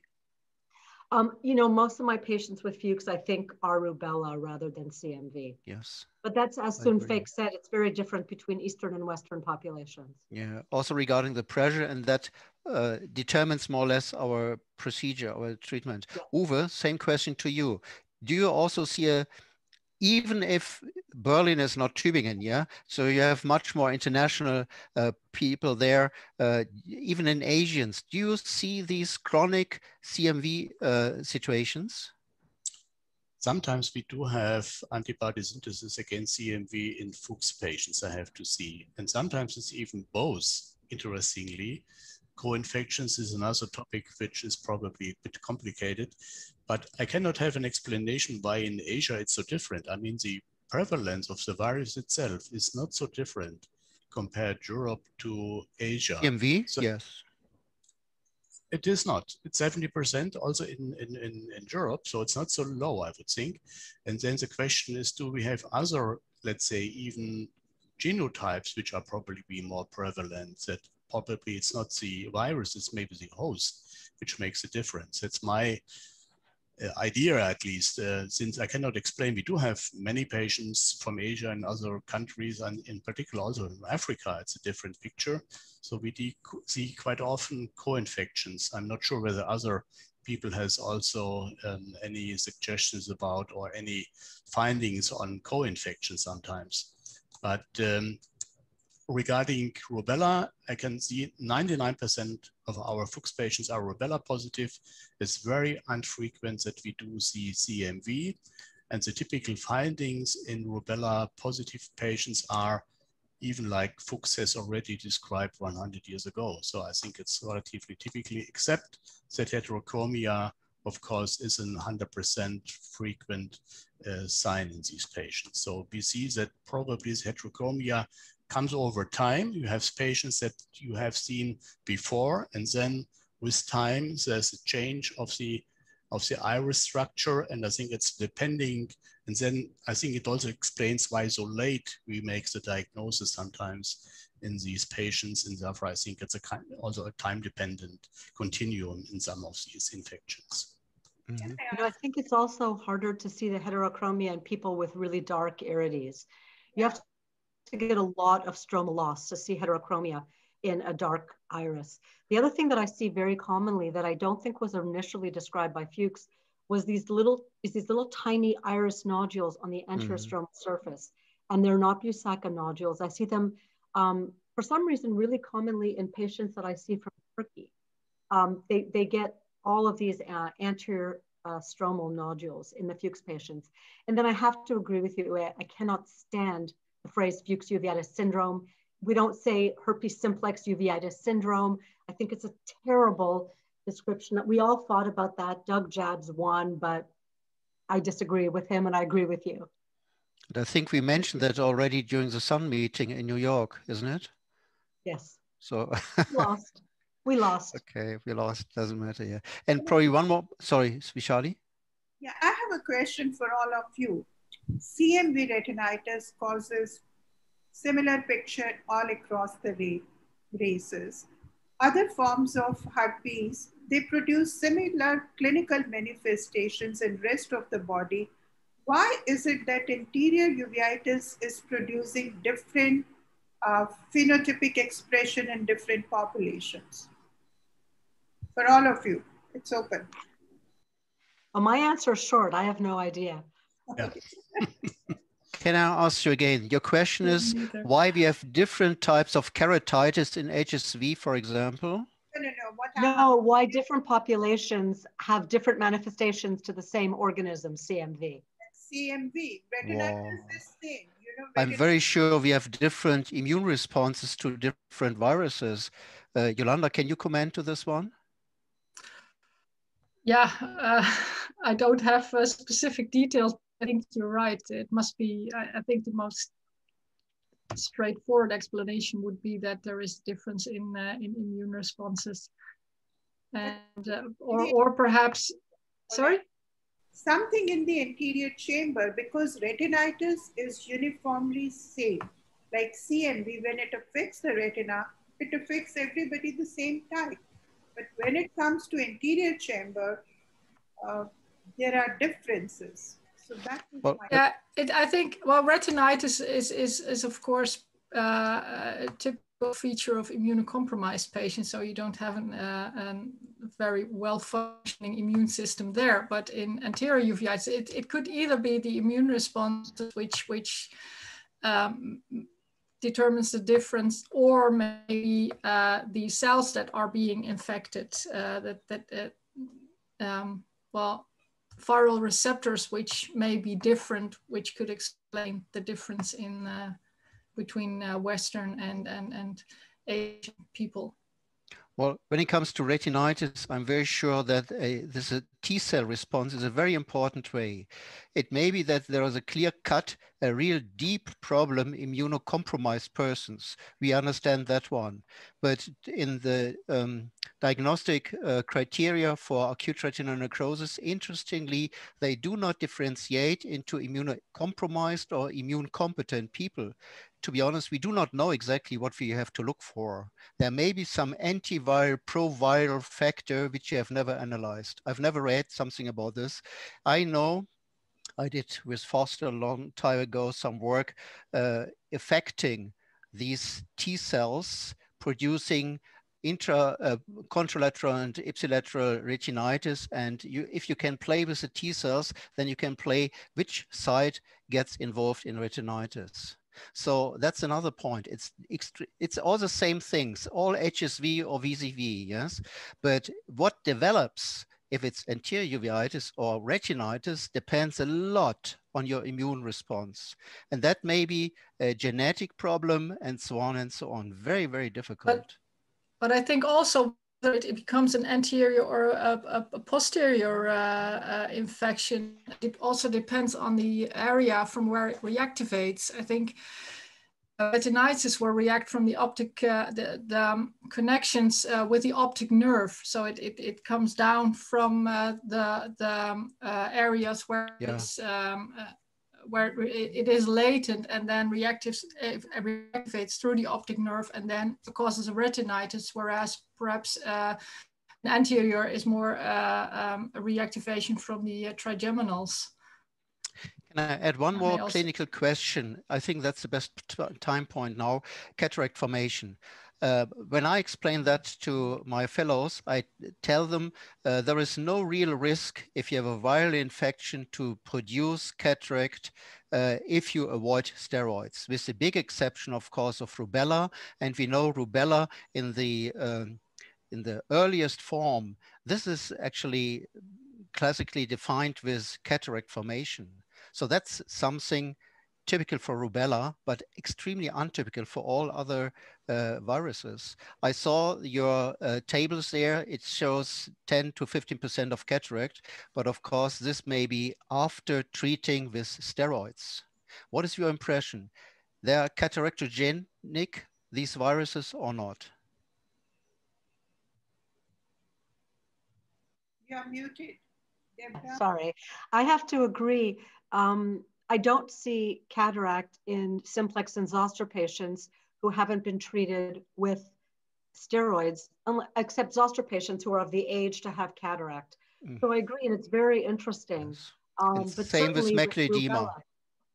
You know, most of my patients with Fuchs, I think, are rubella rather than CMV. Yes. But that's, as Sunfei said, it's very different between Eastern and Western populations. Yeah, also regarding the pressure, and that determines more or less our procedure, our treatment. Yeah. Uwe, same question to you. Do you also see even if Berlin is not Tübingen, yeah? So you have much more international people there, even in Asians. Do you see these chronic CMV situations? Sometimes we do have antibody synthesis against CMV in Fuchs patients, I have to see. And sometimes it's even both, interestingly. Co-infections is another topic which is probably a bit complicated, but I cannot have an explanation why in Asia it's so different. I mean, the prevalence of the virus itself is not so different compared Europe to Asia. CMV, so, yes. It is not. It's 70% also in Europe, so it's not so low, I would think. And then the question is, do we have other, let's say, even genotypes which are probably be more prevalent, that probably it's not the virus, it's maybe the host, which makes a difference. That's my idea, at least, since I cannot explain, we do have many patients from Asia and other countries, and in particular also in Africa, it's a different picture. So we see quite often co-infections. I'm not sure whether other people has also any suggestions about or any findings on co-infection sometimes. But regarding rubella, I can see 99% of our Fuchs patients are rubella positive. It's very infrequent that we do see CMV. And the typical findings in rubella positive patients are even like Fuchs has already described 100 years ago. So I think it's relatively typically, except that heterochromia, of course, is a 100% frequent sign in these patients. So we see that probably this heterochromia comes over time. You have patients that you have seen before, and then with time, there's a change of the iris structure, and I think it's depending. And then I think it also explains why so late we make the diagnosis sometimes in these patients, and therefore I think it's also a time-dependent continuum in some of these infections. Mm-hmm. You know, I think it's also harder to see the heterochromia in people with really dark irides. You have to get a lot of stromal loss to see heterochromia in a dark iris. The other thing that I see very commonly that I don't think was initially described by Fuchs was these little tiny iris nodules on the anterior stromal surface, and they're not Busaca nodules. I see them for some reason really commonly in patients that I see from Turkey. They get all of these anterior stromal nodules in the Fuchs patients. And then I have to agree with you, I cannot stand the phrase Fuchs uveitis syndrome. We don't say herpes simplex uveitis syndrome. I think it's a terrible description. We all thought about that. Doug Jabs won, but I disagree with him and I agree with you. I think we mentioned that already during the Sun meeting in New York, isn't it? Yes. So we lost. Okay, we lost, doesn't matter, yeah. And probably one more, sorry, Vishali? Yeah, I have a question for all of you. CMV retinitis causes similar picture all across the races. Other forms of herpes, they produce similar clinical manifestations in rest of the body. Why is it that anterior uveitis is producing different phenotypic expression in different populations? For all of you, it's open. Well, my answer is short. I have no idea. Yeah. Can I ask you again? Your question is why we have different types of keratitis in HSV, for example? No, why different populations have different manifestations to the same organism, CMV. CMV, retinitis is the same. You know, I'm very sure we have different immune responses to different viruses. Yolanda, can you comment to this one? Yeah, I don't have specific details. I think you're right. It must be, I think the most straightforward explanation would be that there is difference in immune responses. And, or perhaps, sorry? Something in the anterior chamber, because retinitis is uniformly same. Like CMV, when it affects the retina, it affects everybody the same type. But when it comes to anterior chamber, there are differences. So that is yeah, I think, well, retinitis is of course a typical feature of immunocompromised patients. So you don't have a very well-functioning immune system there. But in anterior uveitis, it could either be the immune response which determines the difference, or maybe the cells that are being infected, well, viral receptors which may be different, which could explain the difference in between Western and Asian people. Well, when it comes to retinitis, I'm very sure that this T-cell response is a very important way. It may be that there is a clear-cut, a real deep problem in immunocompromised persons. We understand that one. But in the diagnostic criteria for acute retinal necrosis, interestingly, they do not differentiate into immunocompromised or immune competent people. to be honest, we do not know exactly what we have to look for. There may be some antiviral, proviral factor which you have never analyzed. I've never read something about this. I know I did with Foster a long time ago some work affecting these T cells producing contralateral and ipsilateral retinitis. And if you can play with the T cells, then you can play which side gets involved in retinitis. So that's another point. It's all the same things, all HSV or VZV, yes? But what develops, if it's anterior uveitis or retinitis, depends a lot on your immune response. And that may be a genetic problem and so on and so on. Very, very difficult. But I think also whether it becomes an anterior or a posterior infection, it also depends on the area from where it reactivates. I think retinitis will react from the optic, the connections with the optic nerve. So it comes down from the areas where it's where it is latent and then reactivates through the optic nerve and then causes a retinitis, whereas perhaps an anterior is more a reactivation from the trigeminals. Can I add one more clinical question? I think that's the best time point now, cataract formation. When I explain that to my fellows, I tell them there is no real risk if you have a viral infection to produce cataract if you avoid steroids, with the big exception, of course, of rubella. And we know rubella in the earliest form, this is actually classically defined with cataract formation. So that's something typical for rubella, but extremely untypical for all other viruses. I saw your tables there. It shows 10 to 15% of cataract, but of course, this may be after treating with steroids. What is your impression? They are cataractogenic, these viruses, or not? You're muted. Sorry, I have to agree. I don't see cataract in simplex and zoster patients who haven't been treated with steroids, except zoster patients who are of the age to have cataract. So I agree, and it's very interesting. Yes. But same with macular edema.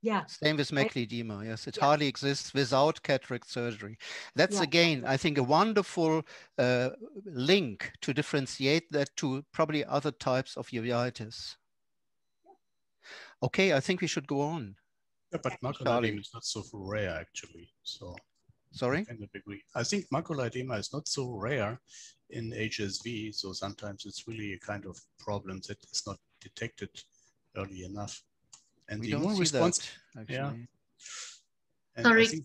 Yeah. Same with macular edema, yes. It hardly exists without cataract surgery. That's, again, I think, a wonderful link to differentiate that to probably other types of uveitis. Okay, I think we should go on. Yeah, but macular edema is not so rare, actually. So, sorry? I kind of agree. I think macular edema is not so rare in HSV. So sometimes it's really a kind of problem that is not detected early enough. And the immune response, actually. And sorry. I think,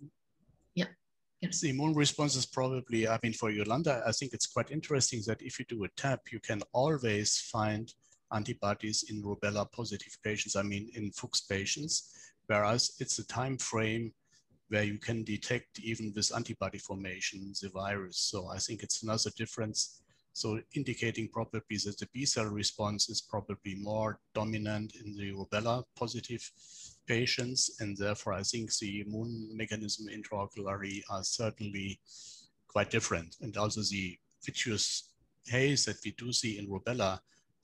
the immune response is probably, I mean, for Yolanda, I think it's quite interesting that if you do a TAP, you can always find antibodies in rubella positive patients, I mean, in Fuchs patients, whereas it's a time frame where you can detect even with antibody formation, the virus. So I think it's another difference. So indicating probably that the B cell response is probably more dominant in the rubella positive patients. And therefore I think the immune mechanism intraoculary are certainly quite different. And also the vitreous haze that we do see in rubella,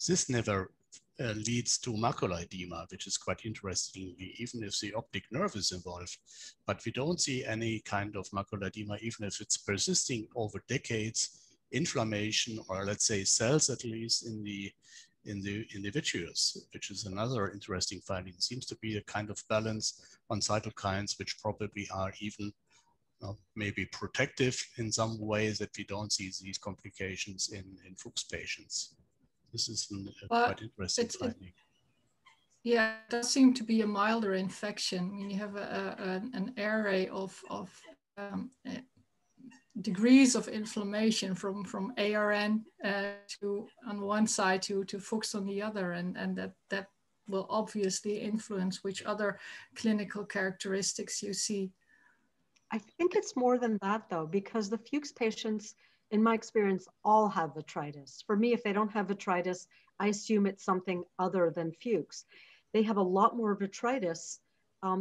this never leads to macular edema, which is quite interesting, even if the optic nerve is involved. But we don't see any kind of macular edema, even if it's persisting over decades, inflammation, or let's say cells at least in the vitreous, which is another interesting finding. It seems to be a kind of balance on cytokines, which probably are even maybe protective in some ways that we don't see these complications in Fuchs patients. This is quite interesting finding. Yeah, it does seem to be a milder infection. I mean, you have an array of degrees of inflammation from ARN to on one side to Fuchs on the other, and that will obviously influence which other clinical characteristics you see. I think it's more than that though, because the Fuchs patients, in my experience, all have vitritis. For me, if they don't have vitritis, I assume it's something other than Fuchs. They have a lot more vitritis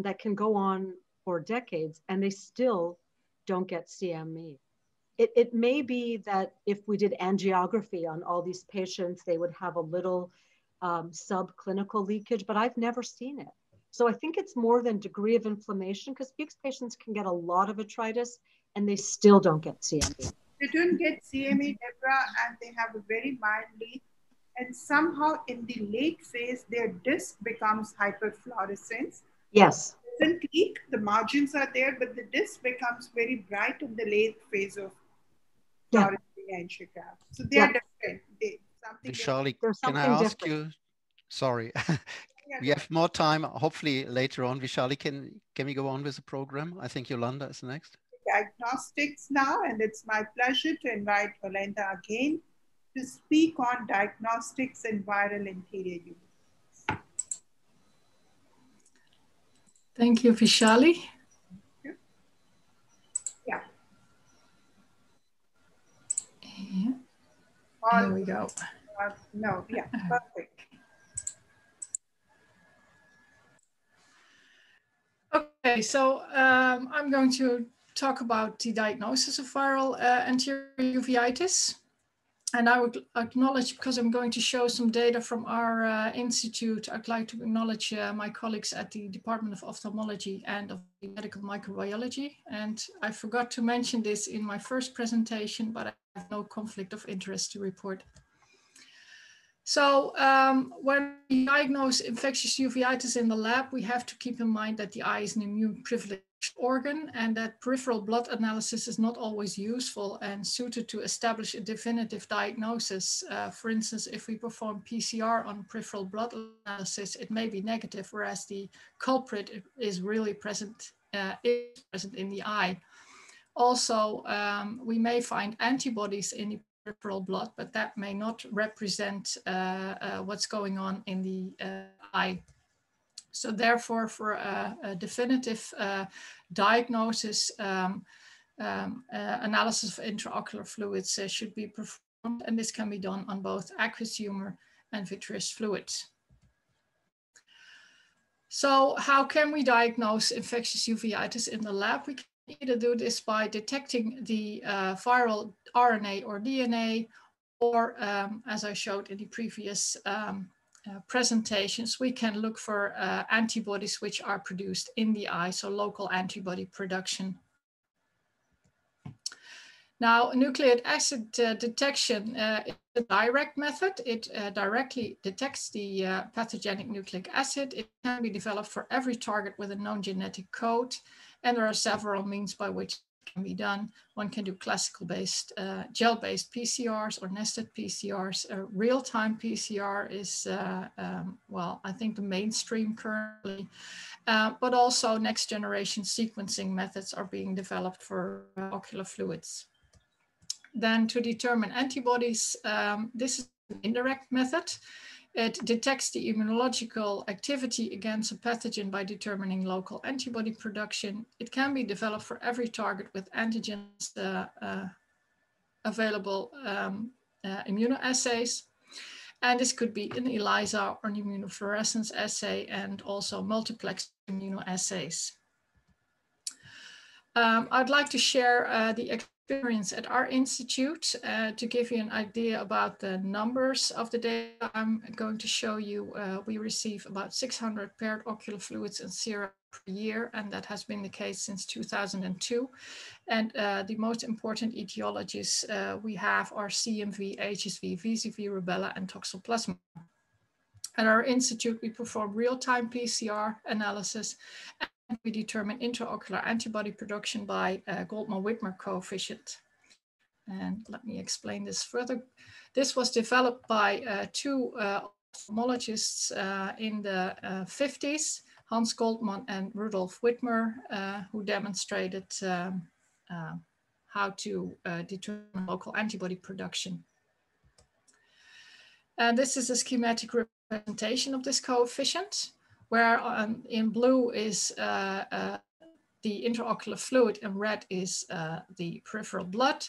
that can go on for decades, and they still don't get CME. It may be that if we did angiography on all these patients, they would have a little subclinical leakage, but I've never seen it. So I think it's more than degree of inflammation, because Fuchs patients can get a lot of vitritis and they still don't get CME. They don't get CME, Deborah, and they have a very mild leak. And somehow in the late phase, their disc becomes hyperfluorescence. Yes. It doesn't leak, the margins are there, but the disc becomes very bright in the late phase of fluorescing angiogram. So they are different. Vishali, can I ask you, sorry, we have more time, hopefully later on. Vishali, can we go on with the program? I think Yolanda is next. Diagnostics now, and it's my pleasure to invite Yolanda again to speak on diagnostics in viral anterior uveitis. Thank you, Vishali. Yeah. Here we go. No, yeah, perfect. Okay, so I'm going to talk about the diagnosis of viral anterior uveitis. And I would acknowledge, because I'm going to show some data from our institute, I'd like to acknowledge my colleagues at the Department of Ophthalmology and of Medical Microbiology. And I forgot to mention this in my first presentation, but I have no conflict of interest to report. So when we diagnose infectious uveitis in the lab, we have to keep in mind that the eye is an immune privileged organ, and that peripheral blood analysis is not always useful and suited to establish a definitive diagnosis. For instance, if we perform PCR on peripheral blood analysis, it may be negative, whereas the culprit is really present in the eye. Also, we may find antibodies in the peripheral blood, but that may not represent what's going on in the eye. So therefore, for a definitive diagnosis, analysis of intraocular fluids should be performed, and this can be done on both aqueous humor and vitreous fluids. So how can we diagnose infectious uveitis in the lab? We can either do this by detecting the viral RNA or DNA, or as I showed in the previous presentations, we can look for antibodies which are produced in the eye, so local antibody production. Now, nucleic acid detection is a direct method. It directly detects the pathogenic nucleic acid. It can be developed for every target with a known genetic code, and there are several means by which it can be done. One can do classical-based, gel-based PCRs or nested PCRs. Real-time PCR is, well, I think the mainstream currently, but also next-generation sequencing methods are being developed for ocular fluids. Then to determine antibodies, this is an indirect method. It detects the immunological activity against a pathogen by determining local antibody production. It can be developed for every target with antigens available immunoassays. And this could be an ELISA or an immunofluorescence assay, and also multiplex immunoassays. I'd like to share the experience at our institute to give you an idea about the numbers of the data I'm going to show you. We receive about 600 paired ocular fluids and sera per year, and that has been the case since 2002. And the most important etiologies we have are CMV, HSV, VZV, rubella, and toxoplasma. At our institute, we perform real-time PCR analysis, and we determine intraocular antibody production by Goldman-Whitmer coefficient. And let me explain this further. This was developed by two ophthalmologists in the 50s, Hans Goldman and Rudolf Whitmer, who demonstrated how to determine local antibody production. And this is a schematic representation of this coefficient, where in blue is the intraocular fluid and red is the peripheral blood.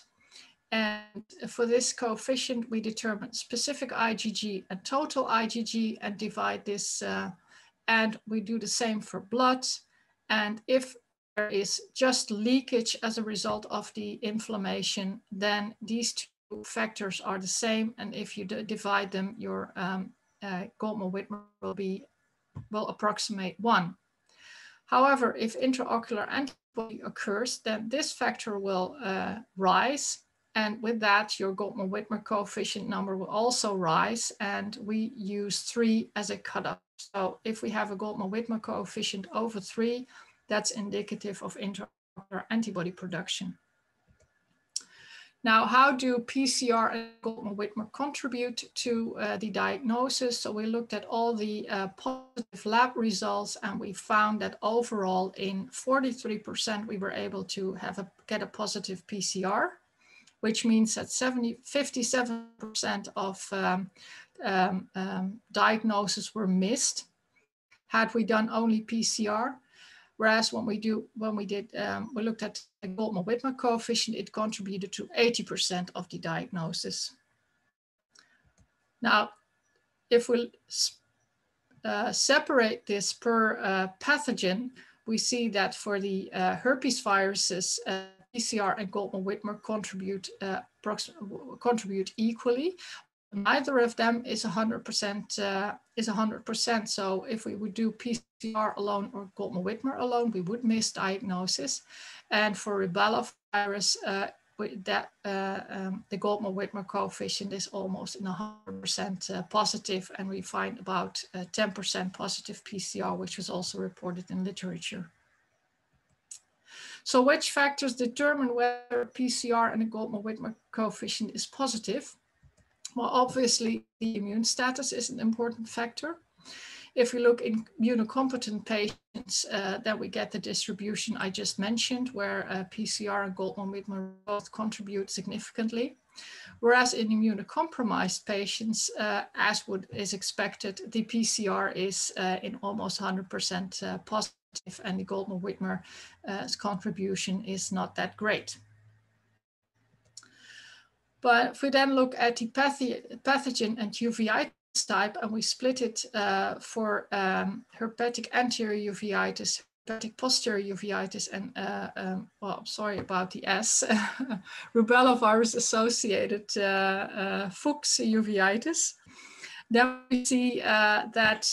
And for this coefficient, we determine specific IgG and total IgG and divide this, and we do the same for blood. And if there is just leakage as a result of the inflammation, then these two factors are the same. And if you divide them, your Goldman-Whitmer will approximate 1. However, if intraocular antibody occurs, then this factor will rise. And with that, your Goldman-Whitmer coefficient number will also rise. And we use 3 as a cutoff. So if we have a Goldman-Whitmer coefficient over 3, that's indicative of intraocular antibody production. Now, how do PCR and Goldman-Whitmer contribute to the diagnosis? So we looked at all the positive lab results, and we found that overall in 43% we were able to get a positive PCR, which means that 57% of diagnoses were missed had we done only PCR. Whereas when we looked at the Goldman-Whitmer coefficient, it contributed to 80% of the diagnosis. Now, if we separate this per pathogen, we see that for the herpes viruses, PCR and Goldman-Whitmer contribute equally. Neither of them is 100%. So if we would do PCR alone or Goldman-Whitmer alone, we would miss diagnosis. And for rubella virus, the Goldman-Whitmer coefficient is almost in 100% positive, and we find about 10% positive PCR, which was also reported in literature. So which factors determine whether PCR and the Goldman-Whitmer coefficient is positive? Well, obviously, the immune status is an important factor. If we look in immunocompetent patients, then we get the distribution I just mentioned, where PCR and Goldman-Whitmer both contribute significantly. Whereas in immunocompromised patients, as is expected, the PCR is in almost 100% positive, and the Goldman-Whitmer's contribution is not that great. But if we then look at the pathogen and uveitis type, and we split it for herpetic anterior uveitis, herpetic posterior uveitis, and well, sorry about the S, rubella virus associated Fuchs uveitis, then we see that,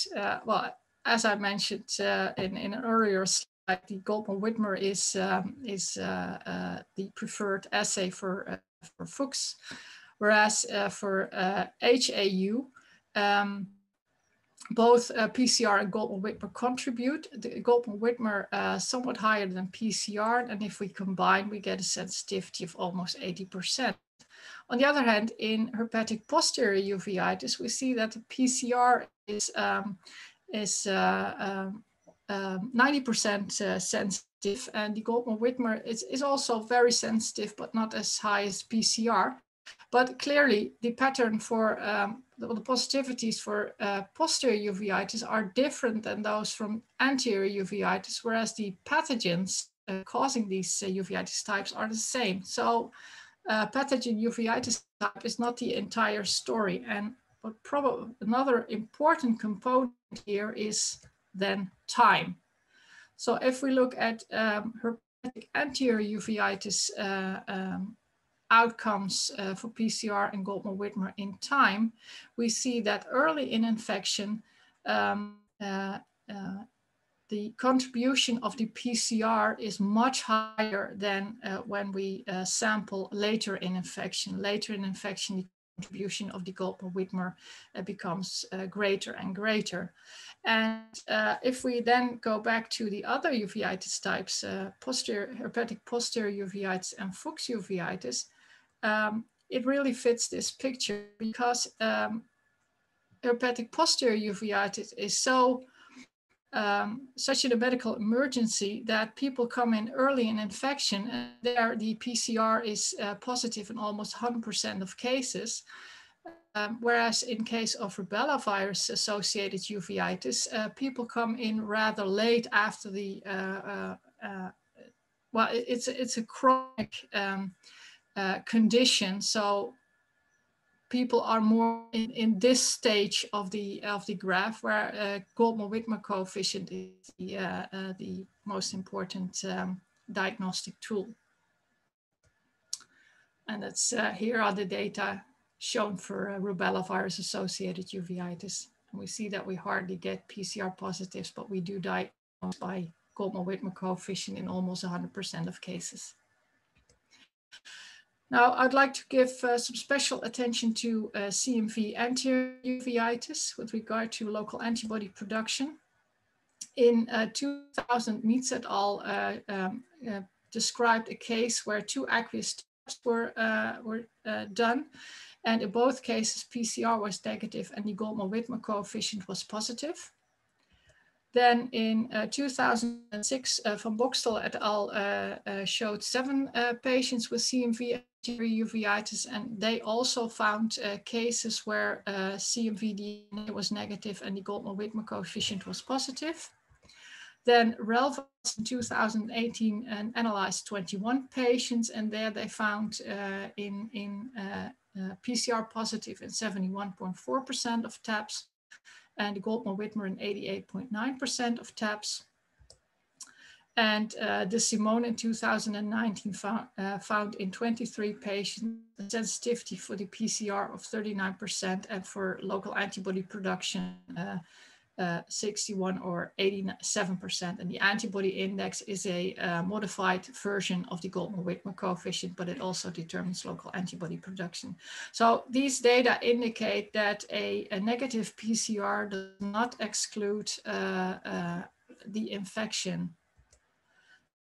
well, as I mentioned in an earlier slide, the Goldman-Whitmer is the preferred assay for Fuchs, whereas for HAU, both PCR and Goldman-Whitmer contribute. The Goldman-Whitmer somewhat higher than PCR, and if we combine, we get a sensitivity of almost 80%. On the other hand, in herpetic posterior uveitis, we see that the PCR is 90% sensitive, and the Goldman-Whitmer is also very sensitive, but not as high as PCR. But clearly, the pattern for the positivities for posterior uveitis are different than those from anterior uveitis, whereas the pathogens causing these uveitis types are the same. So pathogen uveitis type is not the entire story. And but probably another important component here is then time. So if we look at herpetic anterior uveitis outcomes for PCR and Goldman-Whitmer in time, we see that early in infection, the contribution of the PCR is much higher than when we sample later in infection. Later in infection, the contribution of the Goldman-Whitmer becomes greater and greater. And if we then go back to the other uveitis types, herpetic posterior uveitis and Fuchs uveitis, it really fits this picture because herpetic posterior uveitis is such a medical emergency that people come in early in infection, and there the PCR is positive in almost 100% of cases. Whereas in case of rubella virus associated uveitis, people come in rather late after the, well, it's a chronic condition. So people are more in this stage of the graph, where Goldman-Whitmer coefficient is the most important diagnostic tool. And that's here are the data shown for rubella virus associated uveitis. And we see that we hardly get PCR positives, but we do diagnose by Goldman-Whitmer coefficient in almost 100% of cases. Now, I'd like to give some special attention to CMV anterior uveitis with regard to local antibody production. In 2000, Meets et al. Described a case where 2 aqueous tests were done, and in both cases, PCR was negative and the Goldman-Whitmer coefficient was positive. Then in 2006, Van Boxtel et al. Showed 7 patients with CMV anterior uveitis, and they also found cases where CMV DNA was negative and the Goldman-Whitmer coefficient was positive. Then Relvas in 2018 analyzed 21 patients, and there they found PCR positive in 71.4% of taps, and Goldman-Whitmer in 88.9% of taps. And De Simone in 2019 found in 23 patients a sensitivity for the PCR of 39% and for local antibody production 61 or 87%. And the antibody index is a modified version of the Goldman-Whitmer coefficient, but it also determines local antibody production. So these data indicate that a negative PCR does not exclude the infection.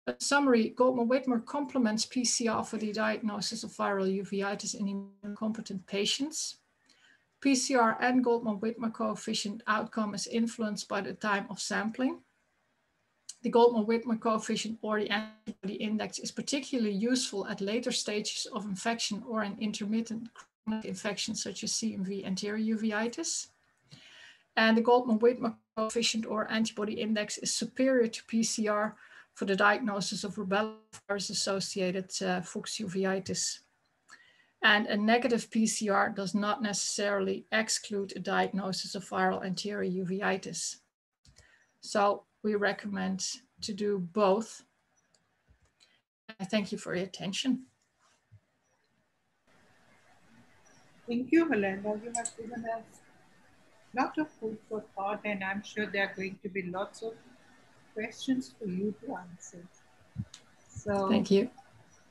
In summary, Goldman-Whitmer complements PCR for the diagnosis of viral uveitis in immunocompetent patients. PCR and Goldman-Whitmer coefficient outcome is influenced by the time of sampling. The Goldman-Whitmer coefficient or the antibody index is particularly useful at later stages of infection or in intermittent chronic infections such as CMV anterior uveitis. And the Goldman-Whitmer coefficient or antibody index is superior to PCR for the diagnosis of rubella virus associated Fuchs uveitis. And a negative PCR does not necessarily exclude a diagnosis of viral anterior uveitis. So we recommend to do both. I thank you for your attention. Thank you, Melinda. You have given us a lot of food for thought, and I'm sure there are going to be lots of questions for you to answer. So thank you.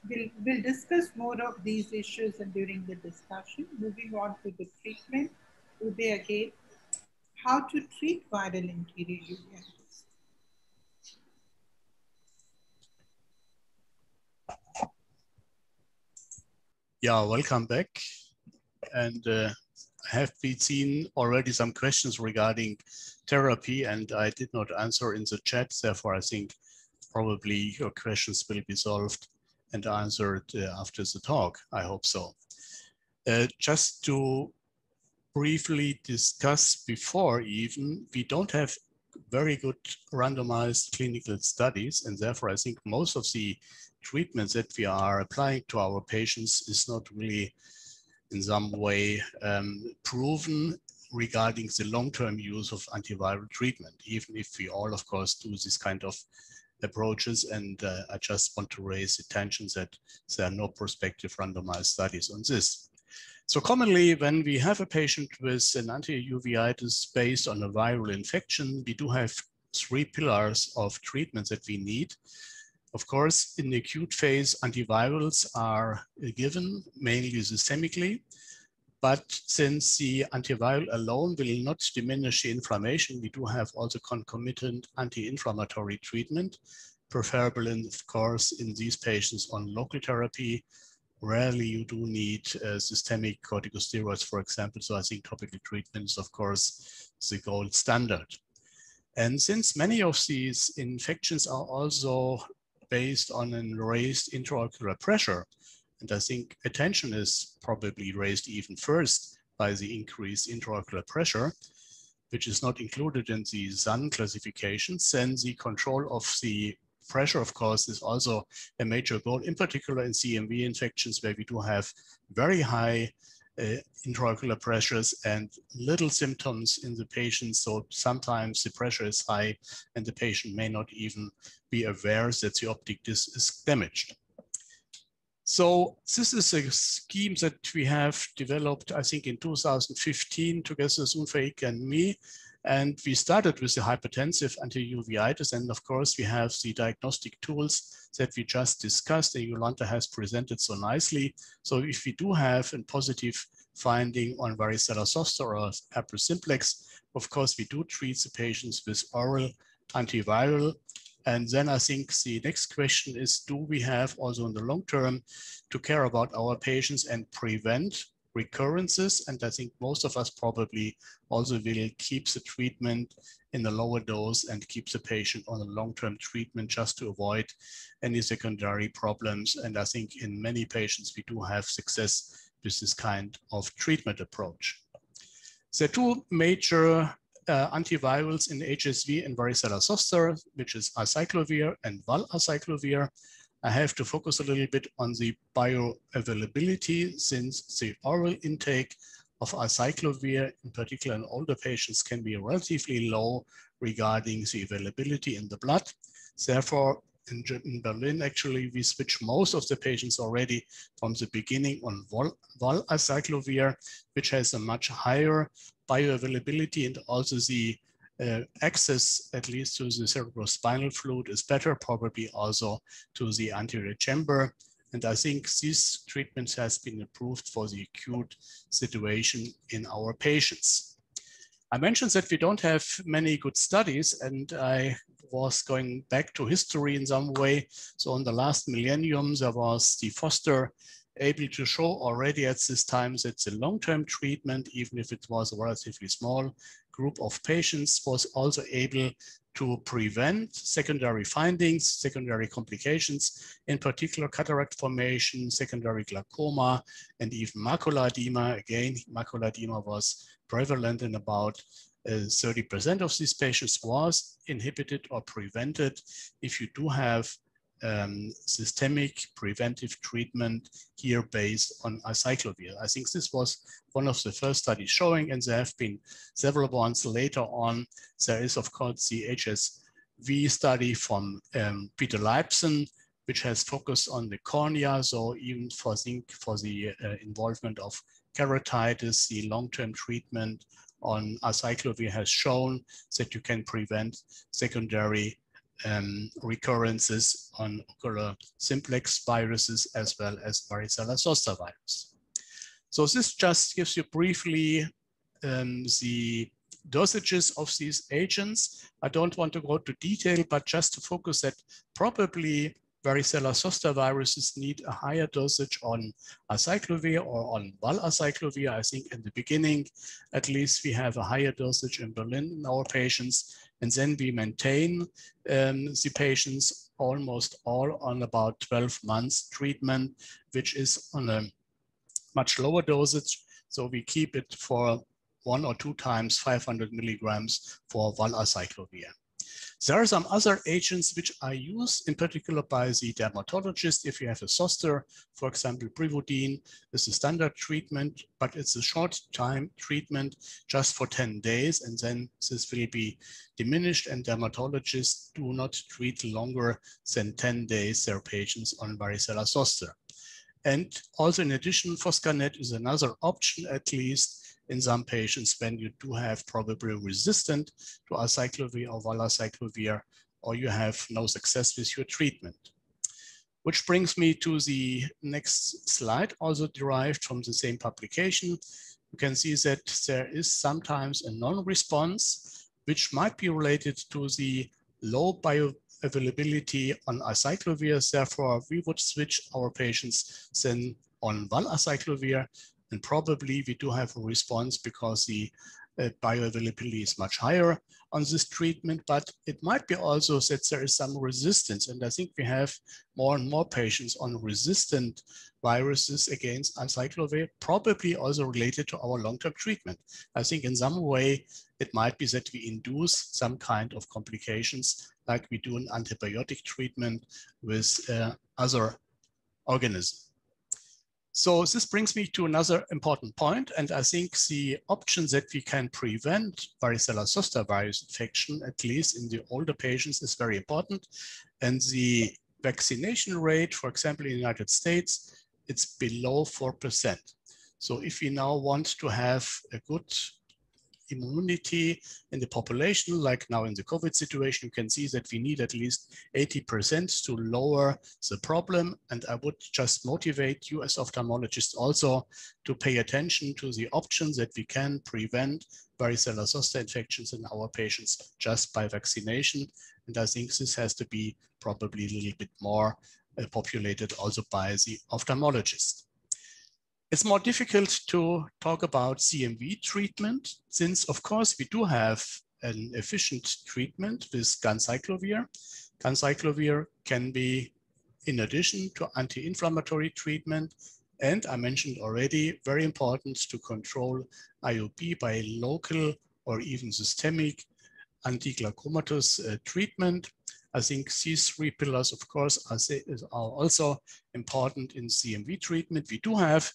We'll discuss more of these issues and during the discussion. Moving on to the treatment, will be again how to treat viral anterior uveitis. Yeah, welcome back. And have been seen already some questions regarding therapy, and I did not answer in the chat. Therefore, I think probably your questions will be solved and answered after the talk. I hope so. Just to briefly discuss before even, we don't have very good randomized clinical studies, and therefore I think most of the treatments that we are applying to our patients is not really in some way proven regarding the long-term use of antiviral treatment, even if we all, of course, do this kind of approaches. And I just want to raise attention that there are no prospective randomized studies on this. So commonly, when we have a patient with an anterior uveitis based on a viral infection, we do have 3 pillars of treatments that we need. Of course, in the acute phase, antivirals are given mainly systemically, but since the antiviral alone will not diminish the inflammation, we do have also concomitant anti-inflammatory treatment, preferable, of course, in these patients on local therapy. Rarely you do need systemic corticosteroids, for example. So I think topical treatment is, of course, the gold standard. And since many of these infections are also based on a raised intraocular pressure, and I think attention is probably raised even first by the increased intraocular pressure, which is not included in the SUN classifications, then the control of the pressure, of course, is also a major goal, in particular in CMV infections, where we do have very high intraocular pressures and little symptoms in the patient. So sometimes the pressure is high and the patient may not even be aware that the optic disc is damaged. So this is a scheme that we have developed, I think, in 2015 together with Uveitis and me. And we started with the hypertensive anti-uveitis. And of course, we have the diagnostic tools that we just discussed and Yolanda has presented so nicely. So if we do have a positive finding on varicella zoster or herpes simplex, of course, we do treat the patients with oral antiviral. And then I think the next question is, do we have also in the long term to care about our patients and prevent recurrences? And I think most of us probably also will keep the treatment in the lower dose and keep the patient on a long-term treatment just to avoid any secondary problems. And I think in many patients, we do have success with this kind of treatment approach. There are two major antivirals in HSV and varicella zoster, which is acyclovir and valacyclovir. I have to focus a little bit on the bioavailability, since the oral intake of acyclovir, in particular in older patients, can be relatively low regarding the availability in the blood. Therefore, in Berlin, actually, we switched most of the patients already from the beginning on valacyclovir, which has a much higher bioavailability, and also the access, at least to the cerebrospinal fluid, is better, probably also to the anterior chamber. And I think this treatment has been approved for the acute situation in our patients. I mentioned that we don't have many good studies, and I was going back to history in some way. So in the last millennium, there was the Foster able to show already at this time that the long-term treatment, even if it was a relatively small group of patients, was also able to prevent secondary findings, secondary complications, in particular cataract formation, secondary glaucoma, and even macular edema. Again, macular edema was prevalent in about 30% of these patients, was inhibited or prevented if you do have systemic preventive treatment here based on acyclovir. I think this was one of the first studies showing, and there have been several ones later on. There is, of course, the HSV study from Peter Leibson, which has focused on the cornea. So even for the involvement of keratitis, the long-term treatment on acyclovir has shown that you can prevent secondary recurrences on ocular simplex viruses as well as varicella zoster virus. So this just gives you briefly the dosages of these agents. I don't want to go to detail, but just to focus that probably varicella zoster viruses need a higher dosage on acyclovir or on valacyclovir. I think in the beginning, at least, we have a higher dosage in Berlin in our patients, and then we maintain the patients almost all on about 12 months treatment, which is on a much lower dosage. So we keep it for 1 or 2 times 500 milligrams for valacyclovir. There are some other agents which are used in particular by the dermatologist. If you have a zoster, for example, Brivodine is a standard treatment, but it's a short time treatment just for 10 days, and then this will be diminished, and dermatologists do not treat longer than 10 days their patients on varicella zoster. And also in addition, Foscarnet is another option, at least in some patients when you do have probably resistant to acyclovir or valacyclovir, or you have no success with your treatment. Which brings me to the next slide, also derived from the same publication. You can see that there is sometimes a non-response, which might be related to the low bioavailability on acyclovir. Therefore, we would switch our patients then on valacyclovir. And probably we do have a response because the bioavailability is much higher on this treatment, but it might be also that there is some resistance. And I think we have more and more patients on resistant viruses against acyclovir, probably also related to our long-term treatment. I think in some way, it might be that we induce some kind of complications like we do an antibiotic treatment with other organisms. So this brings me to another important point, and I think the options that we can prevent Varicella Zoster virus infection, at least in the older patients, is very important. And the vaccination rate, for example, in the United States, it's below 4%. So if we now want to have a good immunity in the population, like now in the COVID situation, you can see that we need at least 80% to lower the problem. And I would just motivate you as ophthalmologists also to pay attention to the options that we can prevent varicella zoster infections in our patients just by vaccination. And I think this has to be probably a little bit more populated also by the ophthalmologist. It's more difficult to talk about CMV treatment since, of course, we do have an efficient treatment with ganciclovir. Ganciclovir can be in addition to anti-inflammatory treatment. And I mentioned already, very important to control IOP by local or even systemic antiglaucomatous treatment. I think these three pillars, of course, are also important in CMV treatment. We do have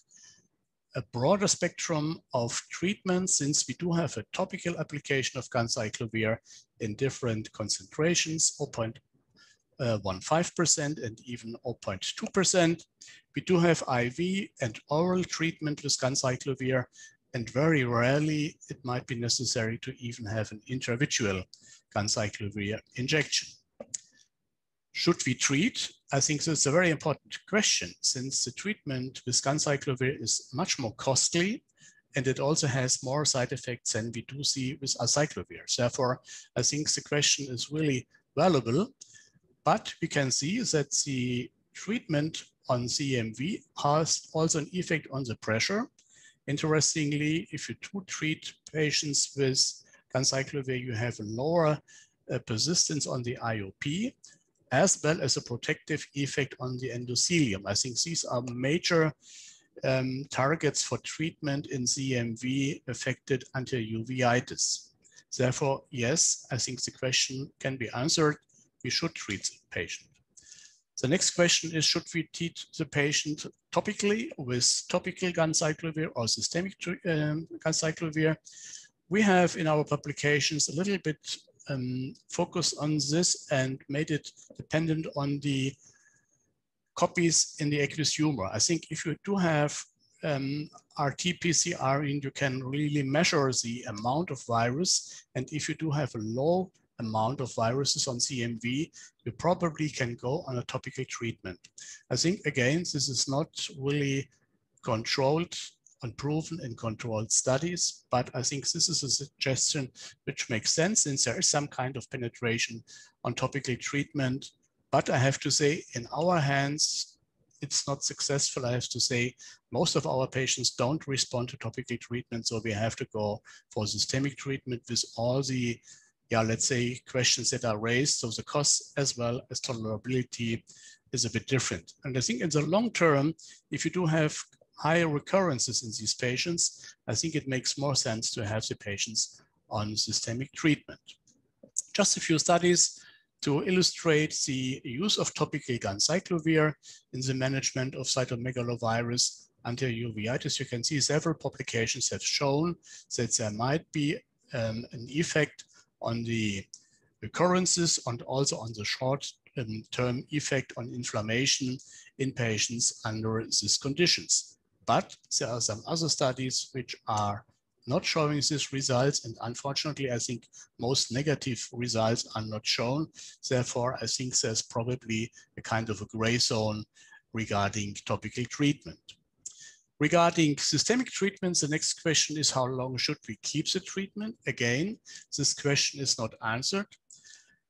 a broader spectrum of treatments since we do have a topical application of ganciclovir in different concentrations, 0.15% and even 0.2%. We do have IV and oral treatment with ganciclovir, and very rarely it might be necessary to even have an intravitreal ganciclovir injection. Should we treat? I think that's a very important question since the treatment with ganciclovir is much more costly and it also has more side effects than we do see with acyclovir. Therefore, I think the question is really valuable, but we can see that the treatment on CMV has also an effect on the pressure. Interestingly, if you do treat patients with ganciclovir, you have a lower persistence on the IOP, as well as a protective effect on the endothelium. I think these are major targets for treatment in CMV affected anterior uveitis. Therefore, yes, I think the question can be answered. We should treat the patient. The next question is, should we treat the patient topically with topical ganciclovir or systemic ganciclovir? We have in our publications a little bit focus on this and made it dependent on the copies in the aqueous humor. I think if you do have RT-PCR in, you can really measure the amount of virus. And if you do have a low amount of viruses on CMV, you probably can go on a topical treatment. I think, again, this is not really controlled, unproven in controlled studies, but I think this is a suggestion which makes sense since there is some kind of penetration on topical treatment. But I have to say, in our hands, it's not successful. I have to say, most of our patients don't respond to topical treatment, so we have to go for systemic treatment with all the, let's say, questions that are raised. So the cost as well as tolerability is a bit different. And I think in the long term, if you do have higher recurrences in these patients, I think it makes more sense to have the patients on systemic treatment. Just a few studies to illustrate the use of topical ganciclovir in the management of cytomegalovirus anterior uveitis. You can see several publications have shown that there might be an effect on the recurrences and also on the short-term effect on inflammation in patients under these conditions. But there are some other studies which are not showing these results. And unfortunately, I think most negative results are not shown. Therefore, I think there's probably a kind of a gray zone regarding topical treatment. Regarding systemic treatments, the next question is how long should we keep the treatment? Again, this question is not answered.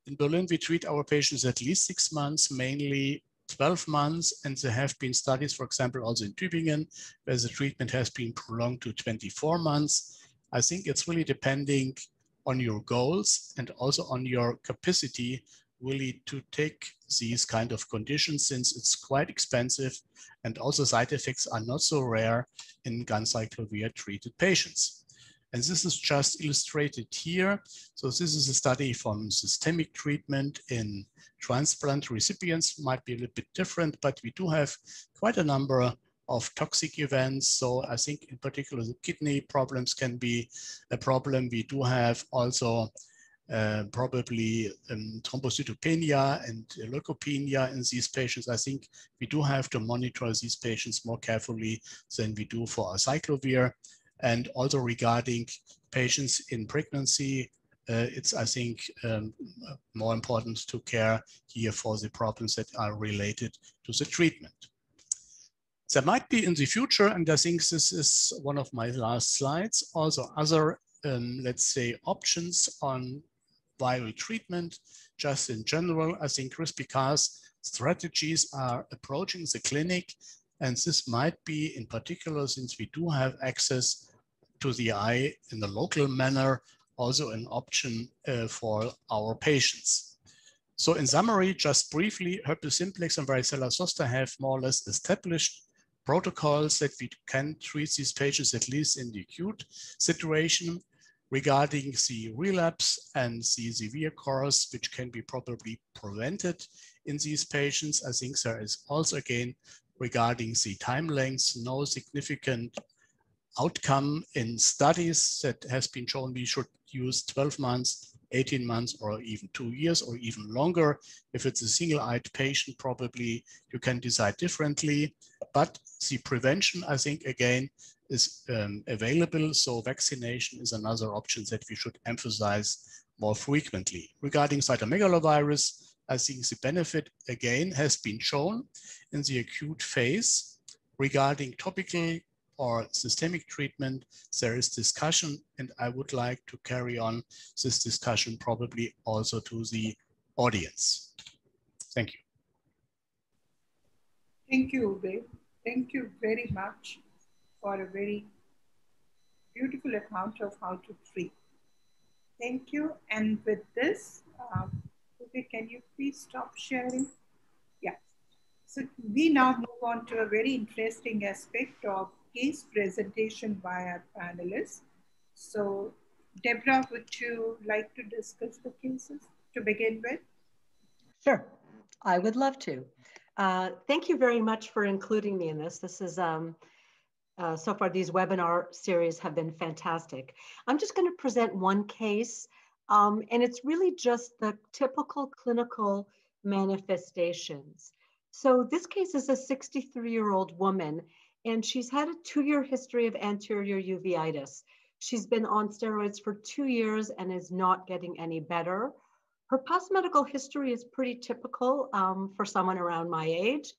In Berlin, we treat our patients at least 6 months, mainly 12 months, and there have been studies, for example, also in Tübingen, where the treatment has been prolonged to 24 months. I think it's really depending on your goals and also on your capacity really to take these kind of conditions, since it's quite expensive and also side effects are not so rare in ganciclovir treated patients. And this is just illustrated here. So this is a study from systemic treatment in transplant recipients. Might be a little bit different, but we do have quite a number of toxic events. So I think in particular, the kidney problems can be a problem. We do have also probably thrombocytopenia and leukopenia in these patients. I think we do have to monitor these patients more carefully than we do for acyclovir. And also regarding patients in pregnancy, it's, I think, more important to care here for the problems that are related to the treatment. There might be in the future, and I think this is one of my last slides, also other, let's say, options on viral treatment. Just in general, I think risk-because strategies are approaching the clinic, and this might be in particular, since we do have access to the eye in the local manner, also an option for our patients. So in summary, just briefly, herpes simplex and varicella zoster have more or less established protocols that we can treat these patients at least in the acute situation. Regarding the relapse and the severe course, which can be probably prevented in these patients, I think there is also, again, regarding the time length, no significant outcome in studies that has been shown we should use 12 months, 18 months, or even 2 years, or even longer. If it's a single-eyed patient, probably you can decide differently. But the prevention, I think, again, is available. So vaccination is another option that we should emphasize more frequently. Regarding cytomegalovirus, I think the benefit, again, has been shown in the acute phase. Regarding topical or systemic treatment, there is discussion, and I would like to carry on this discussion probably also to the audience. Thank you. Thank you, Uwe. Thank you very much for a very beautiful account of how to treat. Thank you. And with this, Uwe, can you please stop sharing? Yeah. So we now move on to a very interesting aspect of case presentation by our panelists. So Deborah, would you like to discuss the cases to begin with? Sure, I would love to. Thank you very much for including me in this. This is, so far these webinar series have been fantastic. I'm just going to present one case, and it's really just the typical clinical manifestations. So this case is a 63-year-old woman, and she's had a 2-year history of anterior uveitis. She's been on steroids for 2 years and is not getting any better. Her past medical history is pretty typical for someone around my age,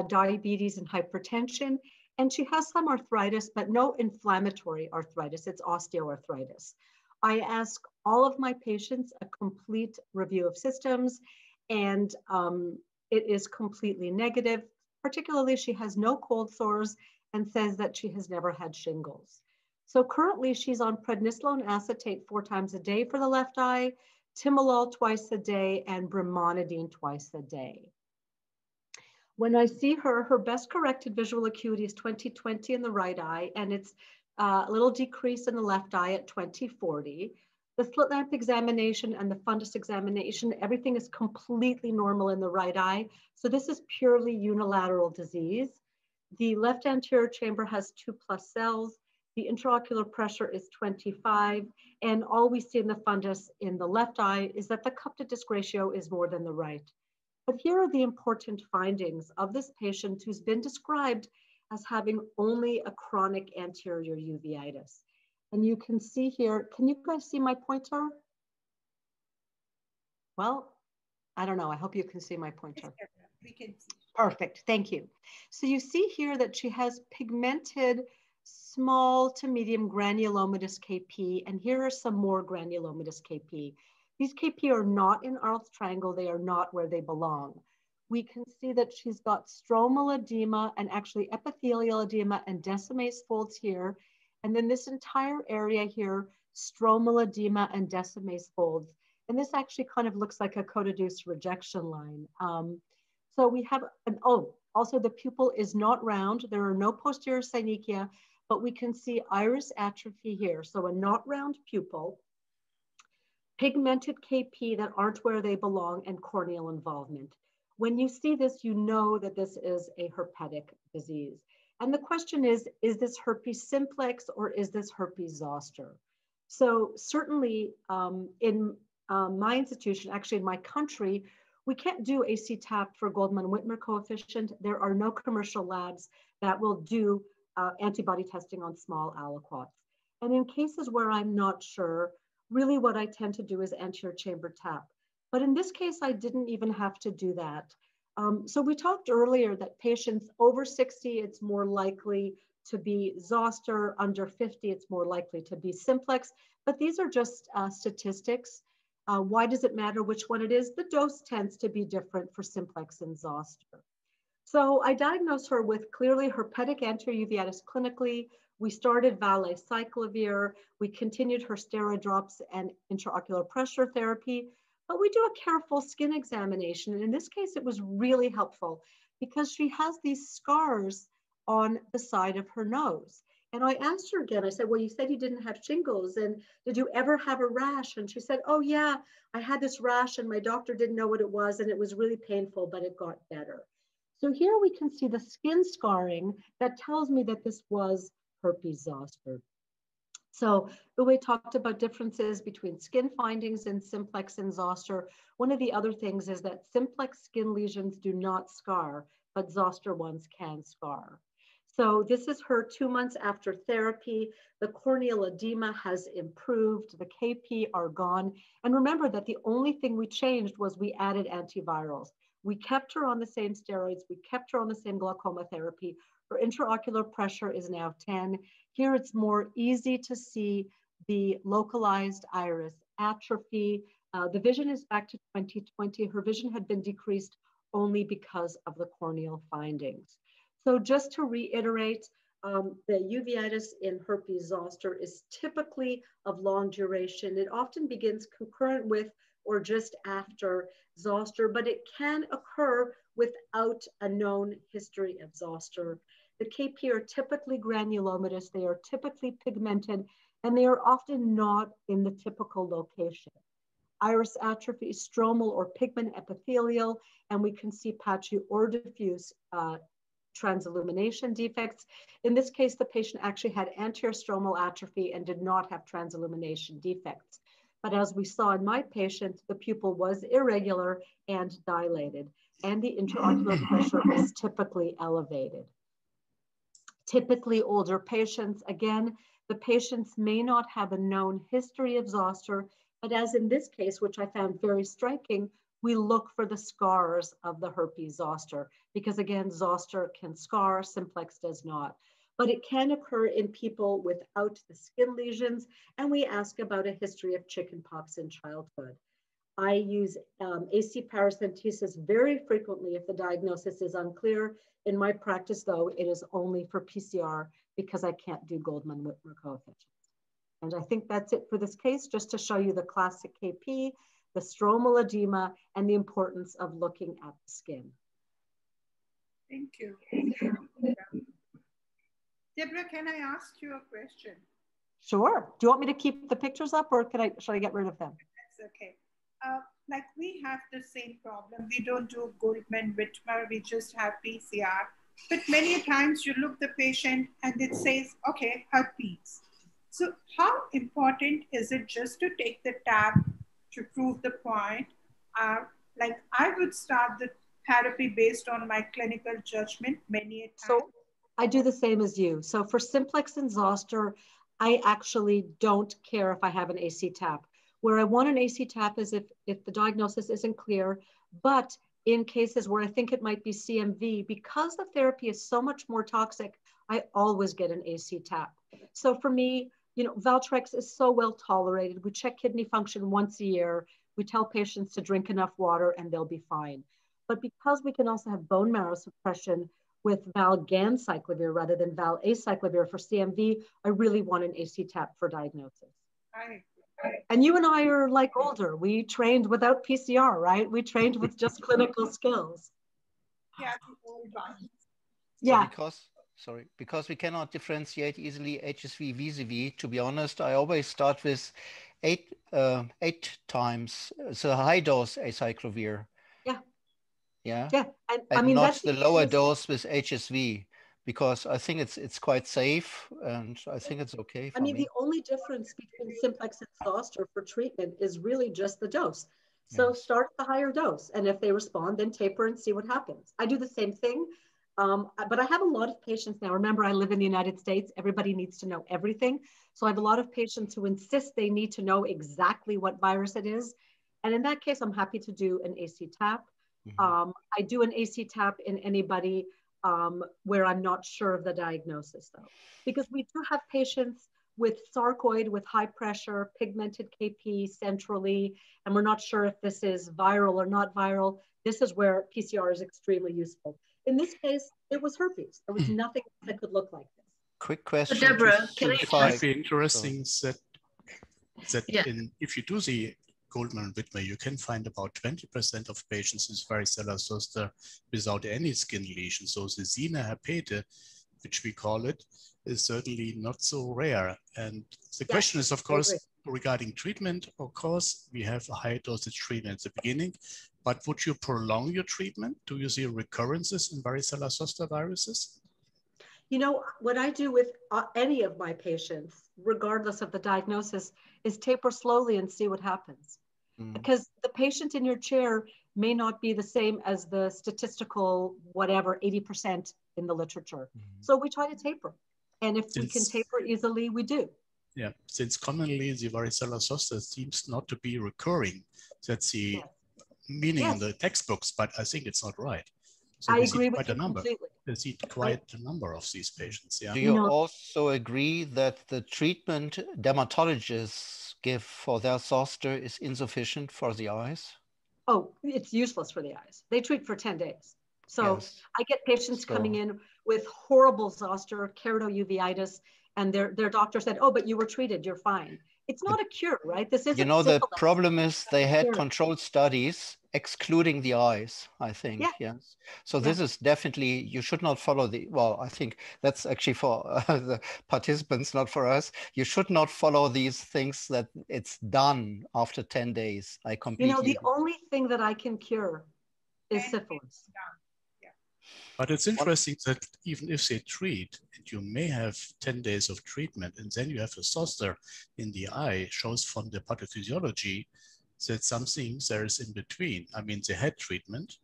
diabetes and hypertension, and she has some arthritis, but no inflammatory arthritis. It's osteoarthritis. I ask all of my patients a complete review of systems, and it is completely negative. Particularly, she has no cold sores and says that she has never had shingles. So currently, she's on prednisolone acetate 4 times a day for the left eye, timolol twice a day, and brimonidine twice a day. When I see her, her best corrected visual acuity is 20/20 in the right eye, and it's a little decrease in the left eye at 20/40. The slit lamp examination and the fundus examination, everything is completely normal in the right eye. So this is purely unilateral disease. The left anterior chamber has 2+ cells. The intraocular pressure is 25. And all we see in the fundus in the left eye is that the cup to disc ratio is more than the right. But here are the important findings of this patient who's been described as having only a chronic anterior uveitis. And you can see here, can you guys see my pointer? Well, I don't know. I hope you can see my pointer. We can see. Perfect. Thank you. So you see here that she has pigmented small to medium granulomatous KP, and here are some more granulomatous KP. These KP are not in Arl's triangle. They are not where they belong. We can see that she's got stromal edema and actually epithelial edema and decimase folds here. And then this entire area here, stromal edema and decimase folds. And this actually kind of looks like a cotaduce rejection line. So we have, also the pupil is not round. There are no posterior synechia, but we can see iris atrophy here. So a not round pupil, pigmented KP that aren't where they belong, and corneal involvement. When you see this, you know that this is a herpetic disease. And the question is this herpes simplex or is this herpes zoster? So certainly in my institution, actually in my country, we can't do a CTAP for Goldman-Whitmer coefficient. There are no commercial labs that will do antibody testing on small aliquots. And in cases where I'm not sure, really what I tend to do is anterior chamber tap. But in this case, I didn't even have to do that. So we talked earlier that patients over 60, it's more likely to be zoster, under 50, it's more likely to be simplex, but these are just statistics. Why does it matter which one it is? The dose tends to be different for simplex and zoster. So I diagnosed her with clearly herpetic anterior uveitis clinically. We started valacyclovir. We continued her steroid drops and intraocular pressure therapy, but we do a careful skin examination. And in this case, it was really helpful because she has these scars on the side of her nose. And I asked her again, I said, well, you said you didn't have shingles, and did you ever have a rash? And she said, oh yeah, I had this rash and my doctor didn't know what it was and it was really painful, but it got better. So here we can see the skin scarring that tells me that this was herpes zoster. So Uwe talked about differences between skin findings in simplex and zoster. One of the other things is that simplex skin lesions do not scar, but zoster ones can scar. So this is her 2 months after therapy. The corneal edema has improved, the KP are gone. And remember that the only thing we changed was we added antivirals. We kept her on the same steroids, we kept her on the same glaucoma therapy. Her intraocular pressure is now 10. Here it's more easy to see the localized iris atrophy. The vision is back to 2020. Her vision had been decreased only because of the corneal findings. So just to reiterate, the uveitis in herpes zoster is typically of long duration. It often begins concurrent with or just after zoster, but it can occur without a known history of zoster. The KP are typically granulomatous, they are typically pigmented, and they are often not in the typical location. Iris atrophy is stromal or pigment epithelial, and we can see patchy or diffuse transillumination defects. In this case, the patient actually had anterior stromal atrophy and did not have transillumination defects. But as we saw in my patient, the pupil was irregular and dilated, and the intraocular pressure is typically elevated. Typically older patients, again, the patients may not have a known history of zoster, but as in this case, which I found very striking, we look for the scars of the herpes zoster, because again, zoster can scar, simplex does not. But it can occur in people without the skin lesions, and we ask about a history of chickenpox in childhood. I use AC paracentesis very frequently if the diagnosis is unclear. In my practice, though, it is only for PCR because I can't do Goldman-Whitmer coefficients. And I think that's it for this case, just to show you the classic KP, the stromal edema, and the importance of looking at the skin. Thank you. Deborah, can I ask you a question? Sure. Do you want me to keep the pictures up, or should I get rid of them? That's okay. Like we have the same problem. We don't do Goldman-Whitmer, we just have PCR. But many times you look the patient and it says, okay, herpes. So how important is it just to take the tab to prove the point? Like I would start the therapy based on my clinical judgment many a time. So I do the same as you. So for simplex and zoster, I actually don't care if I have an AC tap. Where I want an AC tap is if the diagnosis isn't clear, but in cases where I think it might be CMV, because the therapy is so much more toxic, I always get an AC tap. So for me, you know, Valtrex is so well tolerated. We check kidney function once a year. We tell patients to drink enough water and they'll be fine. But because we can also have bone marrow suppression with valganciclovir rather than valacyclovir for CMV, I really want an AC tap for diagnosis. And you and I are like older. We trained without PCR, right? We trained with just clinical skills. Yeah, the old ones. Yeah. So because we cannot differentiate easily HSVIVZV, to be honest, I always start with 8 times, so high dose acyclovir. Yeah. Yeah. Yeah. And I mean, not that's the lower dose with HSV. because I think it's quite safe, and I think it's okay for me. The only difference between simplex and zoster for treatment is really just the dose. So Yes. start at the higher dose, and if they respond, then taper and see what happens. I do the same thing, but I have a lot of patients now. Remember, I live in the United States. Everybody needs to know everything. So I have a lot of patients who insist they need to know exactly what virus it is. And in that case, I'm happy to do an AC tap. I do an AC tap in anybody where I'm not sure of the diagnosis, though, because we do have patients with sarcoid, with high pressure, pigmented KP centrally, and we're not sure if this is viral or not viral. This is where PCR is extremely useful. In this case, it was herpes. There was nothing that could look like this. Quick question. So Deborah, can it might be interesting that Yeah. if you do the Goldman-Whitmer, you can find about 20% of patients with varicella zoster without any skin lesion. So the Zina herpete, which we call it, is certainly not so rare. And the question is, of course, regarding treatment. Of course, we have a high dosage treatment at the beginning, but would you prolong your treatment? Do you see recurrences in varicella zoster viruses? You know, what I do with any of my patients, regardless of the diagnosis, is taper slowly and see what happens. Because the patient in your chair may not be the same as the statistical, whatever, 80% in the literature. So we try to taper. And if we can taper easily, we do. Yeah, since commonly the varicella zoster seems not to be recurring. That's the meaning in the textbooks, but I think it's not right. So I agree with you completely. They see quite a number of these patients. Yeah. Do you also agree that the treatment dermatologists give for their zoster is insufficient for the eyes? Oh, it's useless for the eyes. They treat for 10 days. So I get patients coming in with horrible zoster, keratouveitis, and their doctor said, oh, but you were treated, you're fine. It's not a cure, right? This isn't the syphilis. problem is they had controlled studies excluding the eyes, I think. Yes. So this is definitely, you should not follow well, I think that's actually for the participants, not for us. You should not follow these things that it's done after 10 days. I completely agree. Only thing that I can cure is syphilis. But it's interesting that even if they treat, and you may have 10 days of treatment, and then you have a zoster in the eye, shows from the pathophysiology that something there is in between. I mean, they had treatment,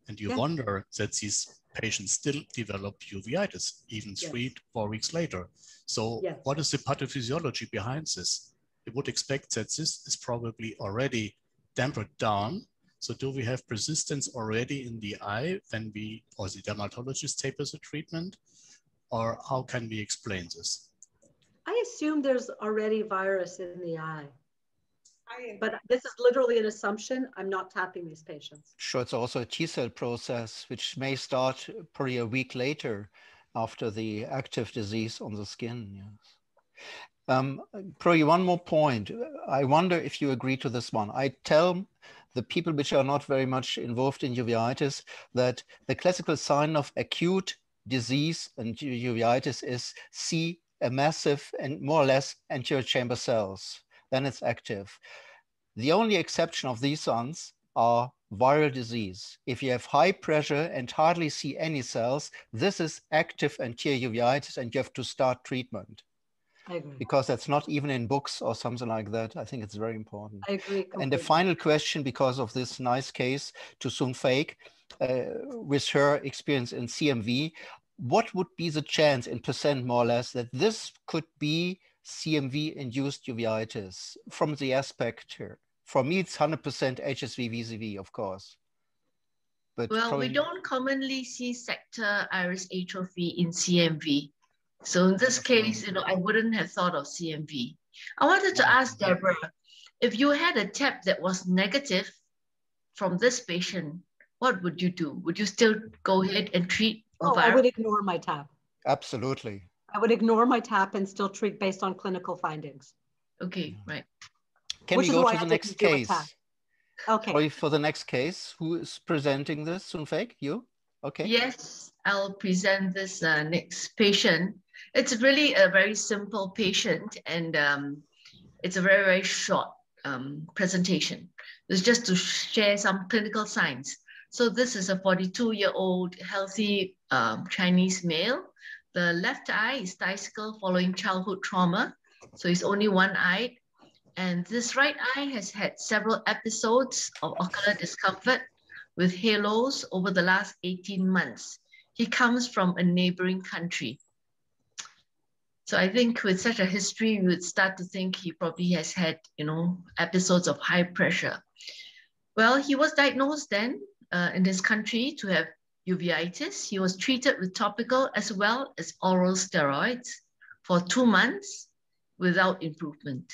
and you wonder that these patients still develop uveitis, even 3-4 weeks later. So what is the pathophysiology behind this? You would expect that this is probably already dampened down. So do we have persistence already in the eye when we, or the dermatologist tapers the treatment? Or how can we explain this? I assume there's already virus in the eye. But this is literally an assumption. I'm not tapping these patients. Sure, it's also a T-cell process, which may start probably a week later after the active disease on the skin. Probably one more point. I wonder if you agree to this one. I tell the people which are not very much involved in uveitis that the classical sign of acute disease and uveitis is see a massive and more or less anterior chamber cells. Then it's active. The only exception of these ones are viral disease. If you have high pressure and hardly see any cells, this is active anterior uveitis and you have to start treatment. I agree. Because that's not even in books or something like that. I think it's very important. I agree completely. And the final question, because of this nice case to Sun Fake, with her experience in CMV, what would be the chance in percent more or less that this could be CMV-induced uveitis from the aspect here? For me, it's 100% HSVIVZV, of course. But well, we don't commonly see sector iris atrophy in CMV. So in this case, I wouldn't have thought of CMV. I wanted to ask Deborah, if you had a tap that was negative from this patient, what would you do? Would you still go ahead and treat? I would ignore my tap. Absolutely. I would ignore my tap and still treat based on clinical findings. Okay, right. Can we go to the next case? Okay. For the next case, who is presenting this? Sun Fake, you? Okay. Yes, I'll present this next patient. It's really a very simple patient, and it's a very, very short presentation. It's just to share some clinical signs. So this is a 42-year-old healthy Chinese male. The left eye is diastatic following childhood trauma. So he's only one-eyed. And this right eye has had several episodes of ocular discomfort with halos over the last 18 months. He comes from a neighboring country. So I think with such a history, you would start to think he probably has had, episodes of high pressure. Well, he was diagnosed then in this country to have uveitis. He was treated with topical as well as oral steroids for 2 months without improvement.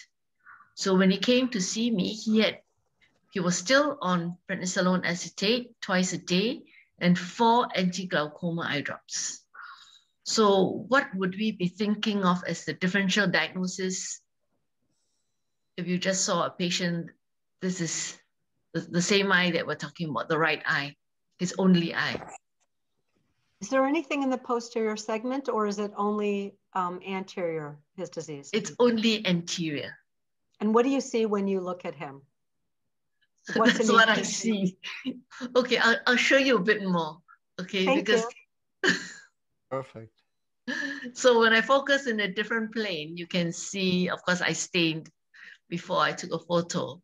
So when he came to see me, he was still on prednisolone acetate twice a day and 4 anti-glaucoma eye drops. So what would we be thinking of as the differential diagnosis? If you just saw a patient, this is the same eye that we're talking about, the right eye, his only eye. Is there anything in the posterior segment, or is it only anterior, his disease? It's only anterior. And what do you see when you look at him? That's what I see. Okay, I'll show you a bit more. Okay, Thank you. Perfect. So when I focus in a different plane, you can see, of course, I stained before I took a photo,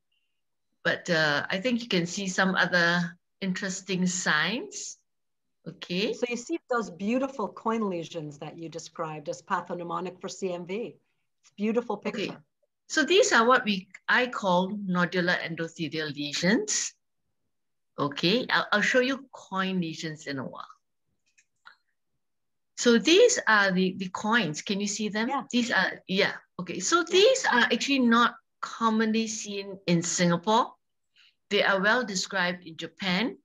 but I think you can see some other interesting signs. Okay. So you see those beautiful coin lesions that you described as pathognomonic for CMV. It's a beautiful picture. Okay. So these are what I call nodular endothelial lesions. Okay, I'll show you coin lesions in a while. So these are the coins. Can you see them? Yeah. These are, yeah. Okay, so these are actually not commonly seen in Singapore. They are well described in Japan.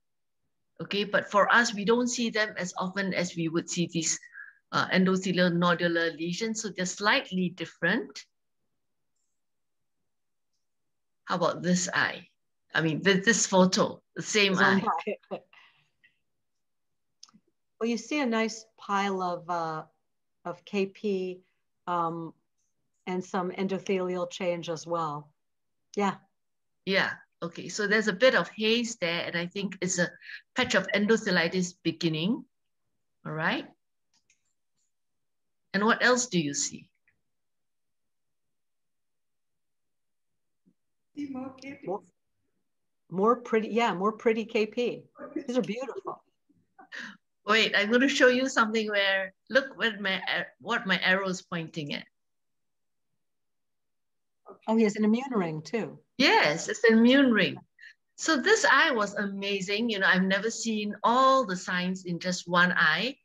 Okay, but for us, we don't see them as often as we would see these endothelial nodular lesions. So they're slightly different. How about this eye? I mean, this photo, the same eye. Well, you see a nice pile of KP and some endothelial change as well. Yeah. Yeah. Okay. So there's a bit of haze there, and I think it's a patch of endothelitis beginning. All right. And what else do you see? More KP. More pretty, yeah, more pretty KP. These are beautiful. Wait, I'm going to show you something where, look what my arrow is pointing at. Oh, he has an immune ring too. Yes, it's an immune ring. So this eye was amazing. You know, I've never seen all the signs in just one eye.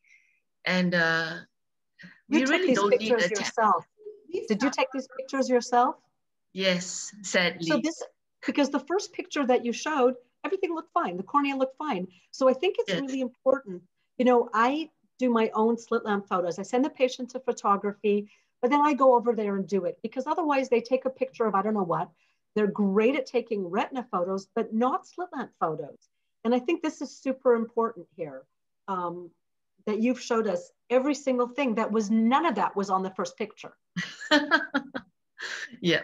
And we really don't need a yourself. Did you take these pictures yourself? Yes, sadly. So because the first picture that you showed, everything looked fine. The cornea looked fine. So I think it's really important. You know, I do my own slit lamp photos. I send the patient to photography, but then I go over there and do it, because otherwise they take a picture of I don't know what. They're great at taking retina photos, but not slit lamp photos. And I think this is super important here, that you've showed us every single thing none of that was on the first picture. Yeah.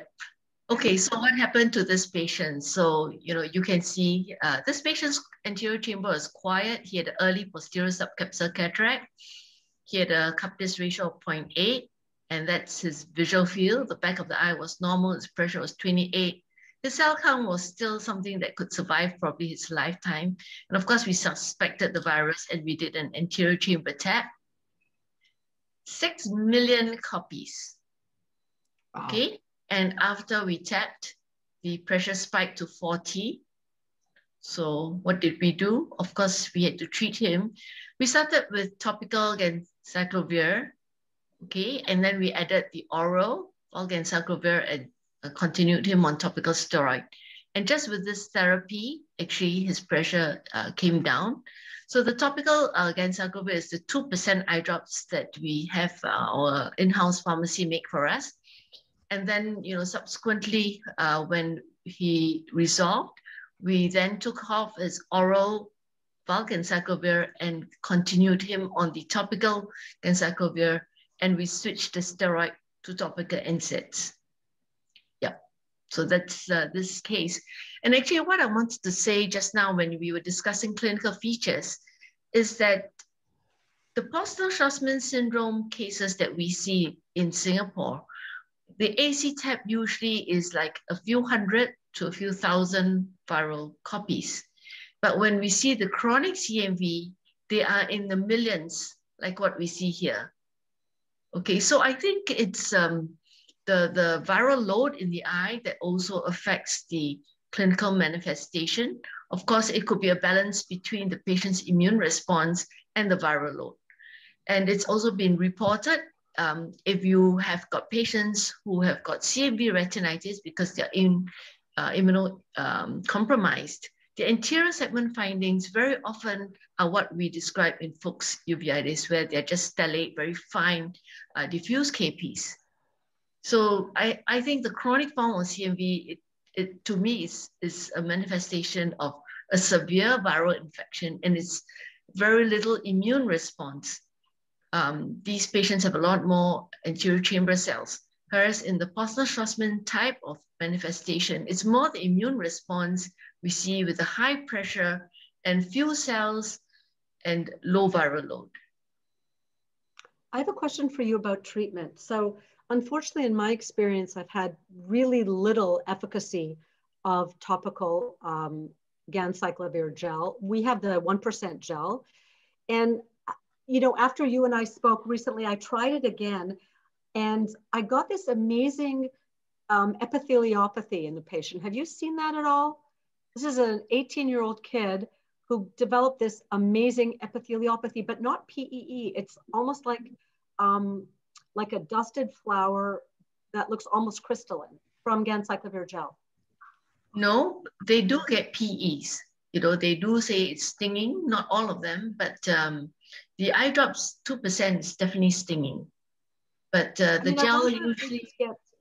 Okay, so what happened to this patient? So, you know, you can see this patient's anterior chamber was quiet. He had early posterior subcapsular cataract. He had a cup-disc ratio of 0.8, and that's his visual field. The back of the eye was normal. His pressure was 28. His cell count was still something that could survive probably his lifetime. And of course, we suspected the virus, and we did an anterior chamber tap. 6 million copies. Wow. Okay. And after we tapped, the pressure spiked to 40. So what did we do? Of course, we had to treat him. We started with topical ganciclovir, okay? And then we added the oral ganciclovir and continued him on topical steroid. And just with this therapy, actually his pressure came down. So the topical ganciclovir is the 2% eye drops that we have our in-house pharmacy make for us. And then, you know, subsequently, when he resolved, we then took off his oral ganciclovir and continued him on the topical ganciclovir, and we switched the steroid to topical NSAIDs. Yeah. So that's this case. And actually what I wanted to say just now when we were discussing clinical features is that the Boston-Schwarzman syndrome cases that we see in Singapore, the AC tab usually is like a few hundred to a few thousand viral copies. But when we see the chronic CMV, they are in the millions, like what we see here. Okay, so I think it's the viral load in the eye that also affects the clinical manifestation. Of course, it could be a balance between the patient's immune response and the viral load. And it's also been reported if you have got patients who have got CMV retinitis because they're immunocompromised, the anterior segment findings very often are what we describe in Fuchs uveitis, where they're just stellate, very fine, diffuse KPs. So I think the chronic form of CMV, it to me is a manifestation of a severe viral infection, and it's very little immune response. These patients have a lot more anterior chamber cells, whereas in the Boston-Schwarzman type of manifestation, it's more the immune response we see with the high pressure and few cells and low viral load. I have a question for you about treatment. So unfortunately, in my experience, I've had really little efficacy of topical ganciclovir gel. We have the 1% gel. And, you know, after you and I spoke recently, I tried it again, and I got this amazing epitheliopathy in the patient. Have you seen that at all? This is an 18-year-old kid who developed this amazing epitheliopathy, but not PEE. It's almost like a dusted flower that looks almost crystalline from ganciclovir gel. No, they do get PEs. You know, they do say it's stinging, not all of them, but the eye drops 2% is definitely stinging. But the gel usually,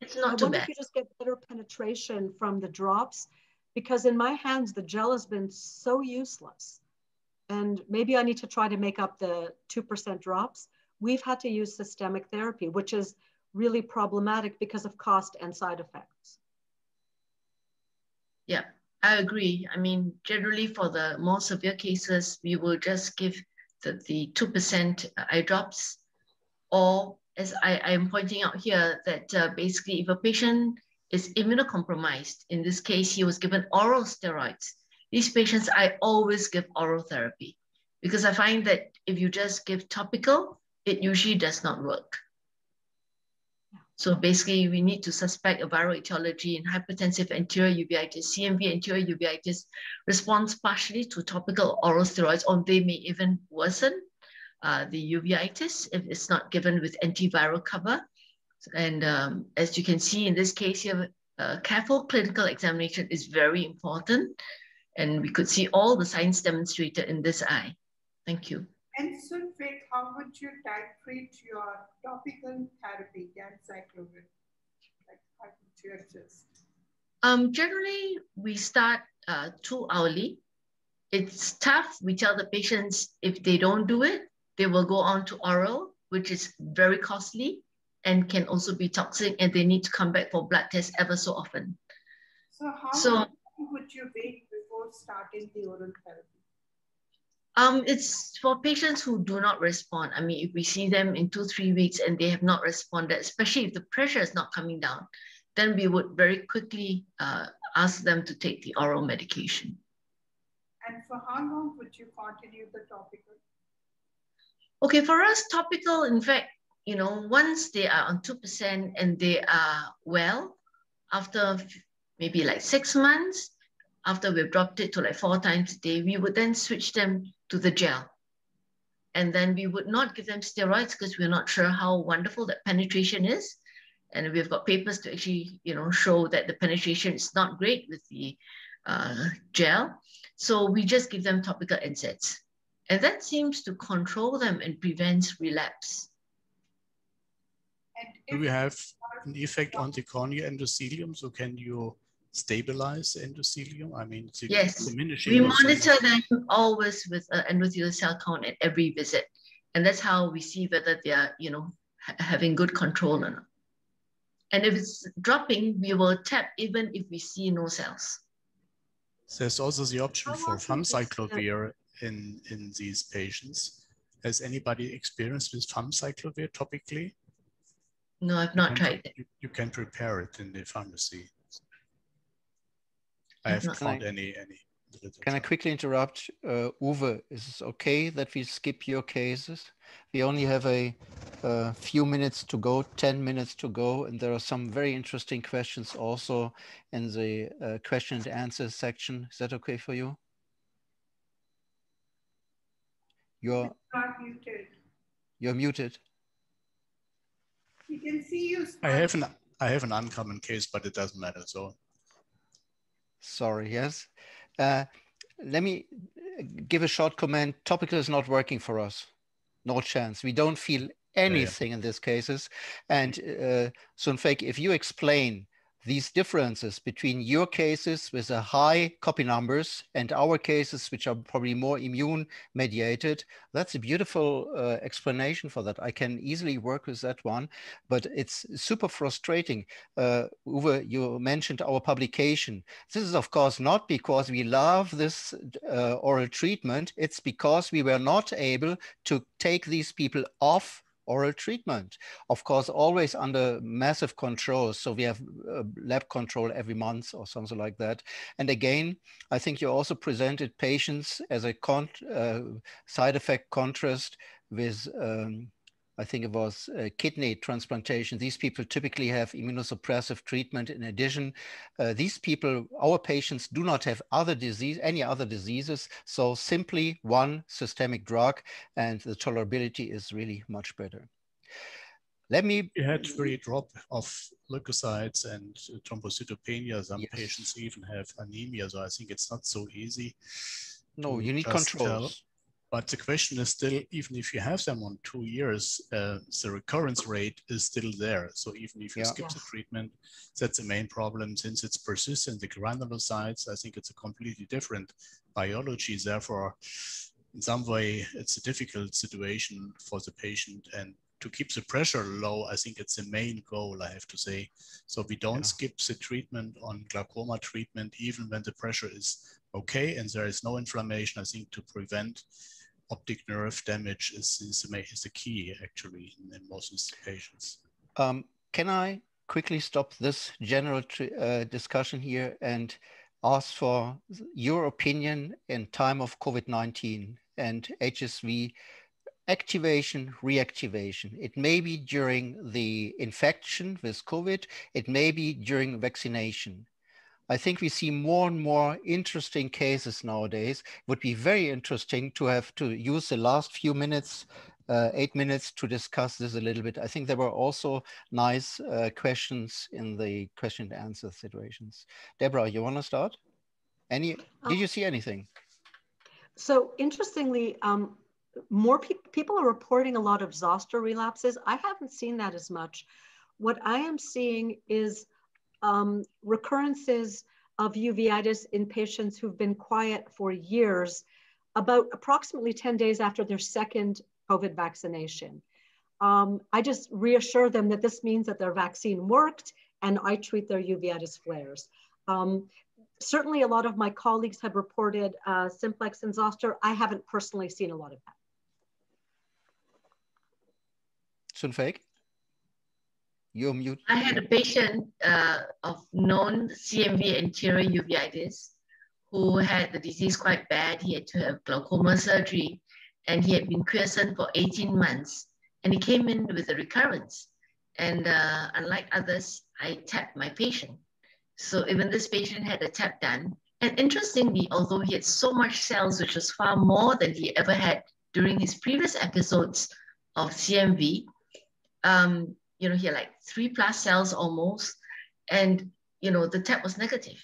it's not too bad. I wonder if you just get better penetration from the drops, because in my hands, the gel has been so useless. And maybe I need to try to make up the 2% drops. We've had to use systemic therapy, which is really problematic because of cost and side effects. Yeah, I agree. I mean, generally for the more severe cases, we will just give the 2% eye drops, or as I am pointing out here, that basically if a patient is immunocompromised, in this case, he was given oral steroids. These patients, I always give oral therapy because I find that if you just give topical, it usually does not work. So basically, we need to suspect a viral etiology in hypertensive anterior uveitis. CMV anterior uveitis responds partially to topical oral steroids, or they may even worsen the uveitis if it's not given with antiviral cover. And as you can see in this case here, careful clinical examination is very important. And we could see all the signs demonstrated in this eye. Thank you. And Sunfik, how would you titrate your topical therapy, ganciclovir? Like, how would you adjust? Generally, we start 2 hourly. It's tough. We tell the patients if they don't do it, they will go on to oral, which is very costly and can also be toxic, and they need to come back for blood tests ever so often. So how long would you wait before starting the oral therapy? It's for patients who do not respond. I mean, if we see them in 2-3 weeks and they have not responded, especially if the pressure is not coming down, then we would very quickly ask them to take the oral medication. And for how long would you continue the topical? Okay, for us, topical, in fact, you know, once they are on 2% and they are well, after maybe like 6 months, after we've dropped it to like 4 times a day, we would then switch them to the gel. And then we would not give them steroids because we're not sure how wonderful that penetration is. And we've got papers to actually, you know, show that the penetration is not great with the gel. So we just give them topical NSAIDs. And that seems to control them and prevents relapse. Do we have an effect on the cornea endothelium? So can you stabilize the endothelium? I mean, yes, we monitor them always with an endothelial cell count at every visit. And that's how we see whether they are, you know, having good control or not. And if it's dropping, we will tap even if we see no cells. There's also the option for famciclovir in these patients. Has anybody experienced with famciclovir topically? No, I've not tried it. You can prepare it in the pharmacy. I haven't found any. Can I quickly interrupt? Uwe, is it okay that we skip your cases? We only have a few minutes to go, 10 minutes to go, and there are some very interesting questions also in the question and answer section. Is that okay for you? You're muted. You're muted. We can see you. I have an uncommon case, but it doesn't matter. So sorry. Yes. Let me give a short comment. Topical is not working for us. No chance. We don't feel anything in these cases. And Sunfek, if you explain these differences between your cases with a high copy numbers and our cases, which are probably more immune mediated, that's a beautiful explanation for that. I can easily work with that one, but it's super frustrating. Uwe, you mentioned our publication. This is of course not because we love this oral treatment. It's because we were not able to take these people off oral treatment, of course, always under massive control. So we have lab control every month or something like that. And again, I think you also presented patients as a side effect contrast with, I think it was kidney transplantation. These people typically have immunosuppressive treatment. In addition, these people, our patients, do not have any other diseases. So simply one systemic drug, and the tolerability is really much better. Let me. You had free drop of leukocytes and thrombocytopenia. Some patients even have anemia. So I think it's not so easy. No, you need controls. But the question is still, even if you have them on 2 years, the recurrence rate is still there. So even if you skip the treatment, that's the main problem. Since it's persistent, the granulocytes, I think it's a completely different biology. Therefore, in some way, it's a difficult situation for the patient. And to keep the pressure low, I think it's the main goal, I have to say. So we don't skip the treatment on glaucoma treatment, even when the pressure is okay and there is no inflammation. I think to prevent optic nerve damage is the key, actually, in most of the patients. Can I quickly stop this general discussion here and ask for your opinion in time of COVID-19 and HSV activation, reactivation? It may be during the infection with COVID, it may be during vaccination. I think we see more and more interesting cases nowadays. It would be very interesting to have to use the last few minutes, 8 minutes, to discuss this a little bit. I think there were also nice questions in the question and answer situations. Deborah, you want to start? Did you see anything? So interestingly, more people are reporting a lot of zoster relapses. I haven't seen that as much. What I am seeing is recurrences of uveitis in patients who've been quiet for years, about approximately 10 days after their second COVID vaccination. I just reassure them that this means that their vaccine worked, and I treat their uveitis flares. Certainly a lot of my colleagues have reported simplex and zoster. I haven't personally seen a lot of that. Sunfek? You're mute. I had a patient of known CMV anterior uveitis who had the disease quite bad. He had to have glaucoma surgery, and he had been quiescent for 18 months. And he came in with a recurrence. And unlike others, I tapped my patient. So even this patient had a tap done. And interestingly, although he had so much cells, which was far more than he ever had during his previous episodes of CMV, you know, he had like 3+ cells almost, and, you know, the tap was negative.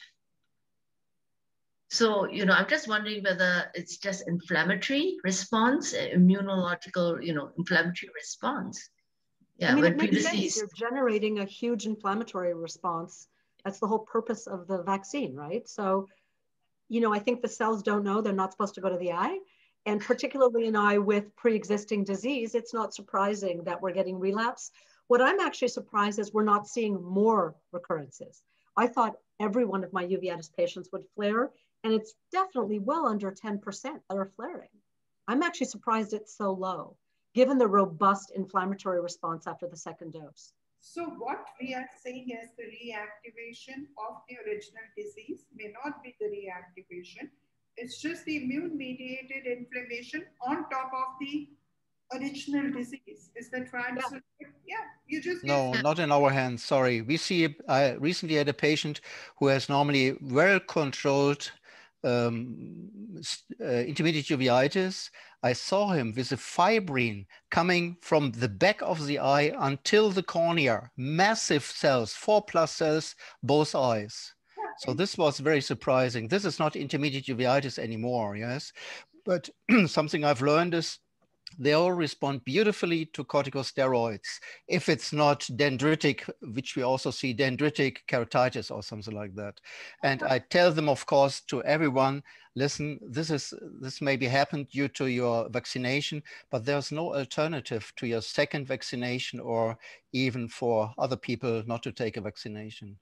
So, you know, I'm just wondering whether it's just inflammatory response, immunological, you know, inflammatory response. Yeah, I mean, when it makes previously sense. You're generating a huge inflammatory response. That's the whole purpose of the vaccine, right? So, you know, I think the cells don't know they're not supposed to go to the eye. And particularly in eye with pre-existing disease, it's not surprising that we're getting relapse. What I'm actually surprised is we're not seeing more recurrences. I thought every one of my uveitis patients would flare, and it's definitely well under 10% that are flaring. I'm actually surprised it's so low, given the robust inflammatory response after the second dose. So what we are saying is the reactivation of the original disease may not be the reactivation. It's just the immune-mediated inflammation on top of the original disease. Is that right? Yeah. So, yeah, you just No, not in our hands. Sorry. We see, I recently had a patient who has normally well-controlled intermediate uveitis. I saw him with a fibrin coming from the back of the eye until the cornea, massive cells, 4+ cells, both eyes. So this was very surprising. This is not intermediate uveitis anymore, yes? But something I've learned is they all respond beautifully to corticosteroids. If it's not dendritic, which we also see dendritic keratitis or something like that. And I tell them, of course, to everyone, listen, this maybe happened due to your vaccination, but there's no alternative to your second vaccination or even for other people not to take a vaccination.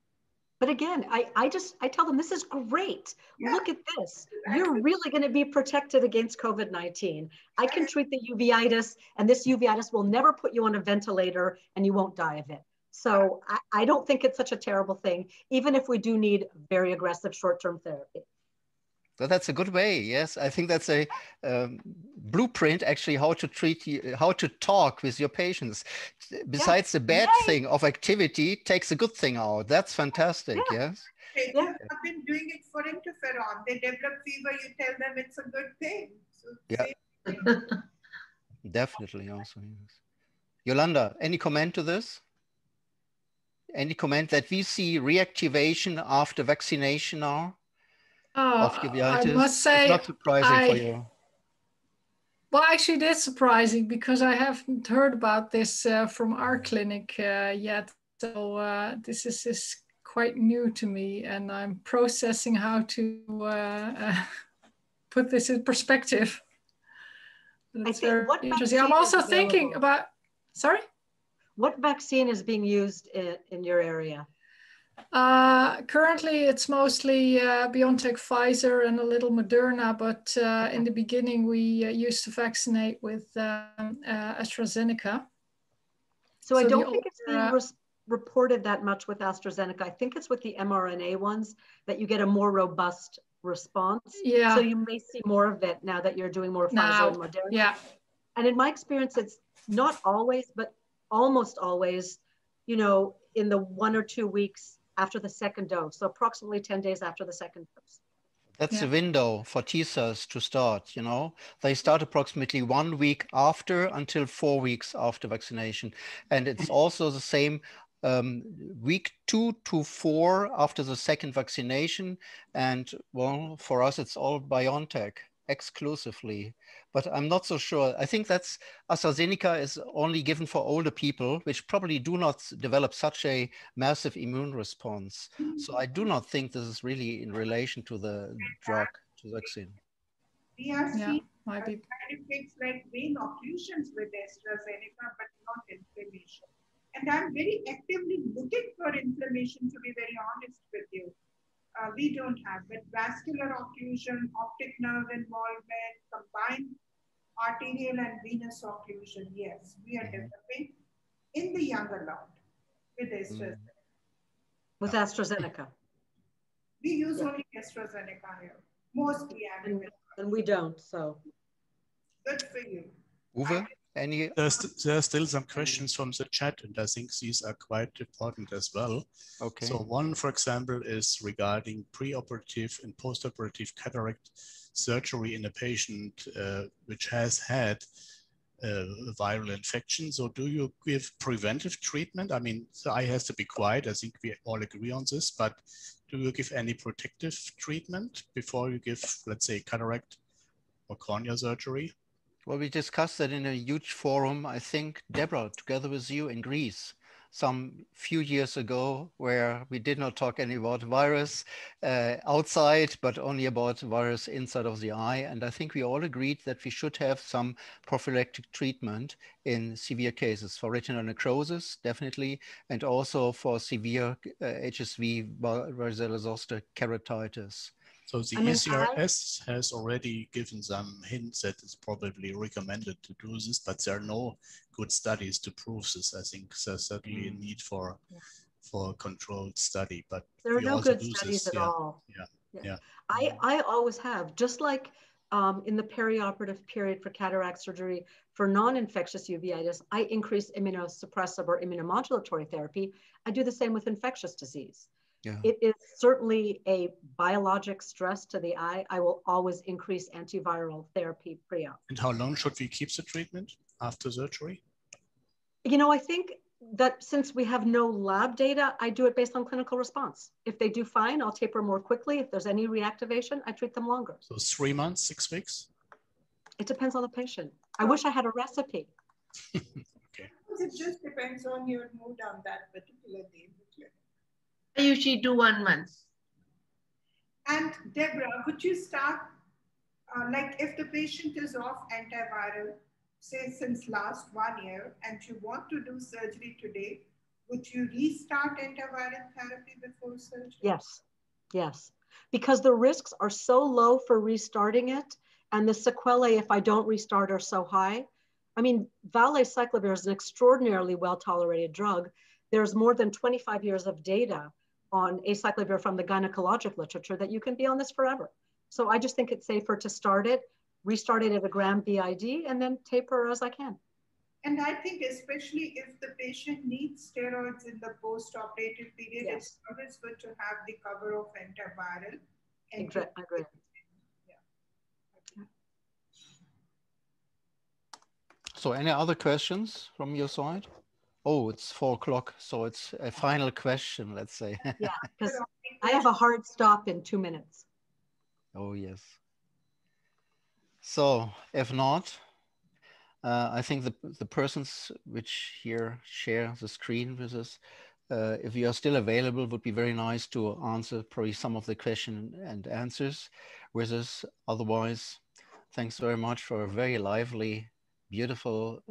But again, I tell them, this is great. Yeah. Look at this. You're really going to be protected against COVID-19. I can treat the uveitis, and this uveitis will never put you on a ventilator and you won't die of it. So I don't think it's such a terrible thing, even if we do need very aggressive short-term therapy. So that's a good way. Yes, I think that's a blueprint, actually, how to treat you, how to talk with your patients. Besides the bad thing of activity, takes a good thing out. That's fantastic. Yes. You have been doing it for interferon. They develop fever. You tell them it's a good thing. So yeah. Definitely. Also, yes. Yolanda, any comment to this? Any comment that we see reactivation after vaccination now? Of uveitis? I must say, it's not surprising for you. Well, actually, it is surprising because I haven't heard about this from our clinic yet. So this is quite new to me, and I'm processing how to put this in perspective. It's very interesting. I'm also thinking about, sorry? What vaccine is being used in your area? Currently, it's mostly BioNTech, Pfizer, and a little Moderna. But in the beginning, we used to vaccinate with AstraZeneca. So I don't think it's being reported that much with AstraZeneca. I think it's with the mRNA ones that you get a more robust response. Yeah. So you may see more of it now that you're doing more Pfizer and Moderna. Yeah. And in my experience, it's not always, but almost always, you know, in the 1 or 2 weeks after the second dose, so approximately 10 days after the second dose. That's the window for T cells to start, you know. They start approximately 1 week after until 4 weeks after vaccination. And it's also the same week 2 to 4 after the second vaccination. And well, for us, it's all BioNTech exclusively. But I'm not so sure. I think that's AstraZeneca is only given for older people, which probably do not develop such a massive immune response. So I do not think this is really in relation to the drug, to the vaccine. We are seeing side effects like vein occlusions with AstraZeneca, but not inflammation. And I'm very actively looking for inflammation, to be very honest with you. We don't have, but vascular occlusion, optic nerve involvement, combined arterial and venous occlusion, yes, we are developing in the younger lot with AstraZeneca. With AstraZeneca. We use only AstraZeneca here, mostly. And we don't, so. Good for you. Uwe, any? There are still some questions from the chat, and I think these are quite important as well. Okay. So one, for example, is regarding preoperative and postoperative cataract surgery in a patient which has had a viral infection. So do you give preventive treatment? I mean, the eye has to be quiet. I think we all agree on this, but do you give any protective treatment before you give, let's say, cataract or cornea surgery? Well, we discussed that in a huge forum, I think, Deborah, together with you in Greece. some few years ago, where we did not talk any about virus outside, but only about virus inside of the eye. And I think we all agreed that we should have some prophylactic treatment in severe cases for retinal necrosis, definitely, and also for severe HSV Varicella Zoster keratitis. So the ECRS has already given some hints that it's probably recommended to do this, but there are no good studies to prove this. I think there's certainly a need for a controlled study, but there are no good studies at all. I always have, just like in the perioperative period for cataract surgery for non-infectious uveitis, I increase immunosuppressive or immunomodulatory therapy. I do the same with infectious disease. Yeah. It is certainly a biologic stress to the eye. I will always increase antiviral therapy pre-op. And how long should we keep the treatment after surgery? You know, I think that since we have no lab data, I do it based on clinical response. If they do fine, I'll taper more quickly. If there's any reactivation, I treat them longer. So 3 months, 6 weeks? It depends on the patient. I wish I had a recipe. Okay. It just depends on your mood on that particular day. I usually do 1 month. And Deborah, could you start, like if the patient is off antiviral, say since last 1 year, and you want to do surgery today, would you restart antiviral therapy before surgery? Yes, yes. Because the risks are so low for restarting it, and the sequelae, if I don't restart, are so high. I mean, valacyclovir is an extraordinarily well-tolerated drug. There's more than 25 years of data on acyclovir from the gynecologic literature that you can be on this forever. So I just think it's safer to start it, restart it at a gram BID, and then taper as I can. And I think especially if the patient needs steroids in the post-operative period, yes, it's always good to have the cover of antiviral. I agree. Yeah. So any other questions from your side? Oh, it's 4 o'clock, so it's a final question, let's say. Yeah, because I have a hard stop in 2 minutes. Oh, yes. So if not, I think the persons which here share the screen with us, if you are still available, would be very nice to answer probably some of the question and answers with us. Otherwise, thanks very much for a very lively, beautiful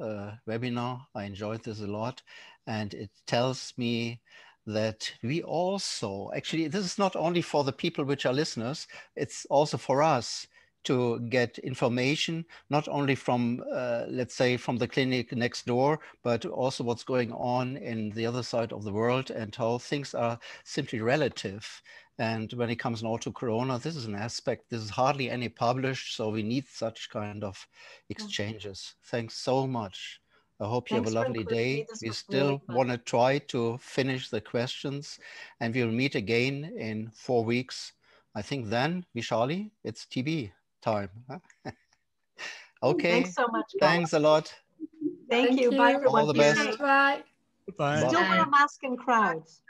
webinar. I enjoyed this a lot, and it tells me that we also, actually, this is not only for the people which are listeners, it's also for us to get information, not only from, let's say, from the clinic next door, but also what's going on in the other side of the world and how things are simply relative. And when it comes now to Corona, this is an aspect, this is hardly any published, so we need such kind of exchanges. Thanks so much. I hope you have a lovely day. We still want to try to finish the questions, and we'll meet again in 4 weeks. I think then, Vishali, it's TB time. Huh? Okay. Thanks so much, guys. Thanks a lot. Thank you. Bye, everyone. All the best. Bye. Bye. Still wear a mask in crowds.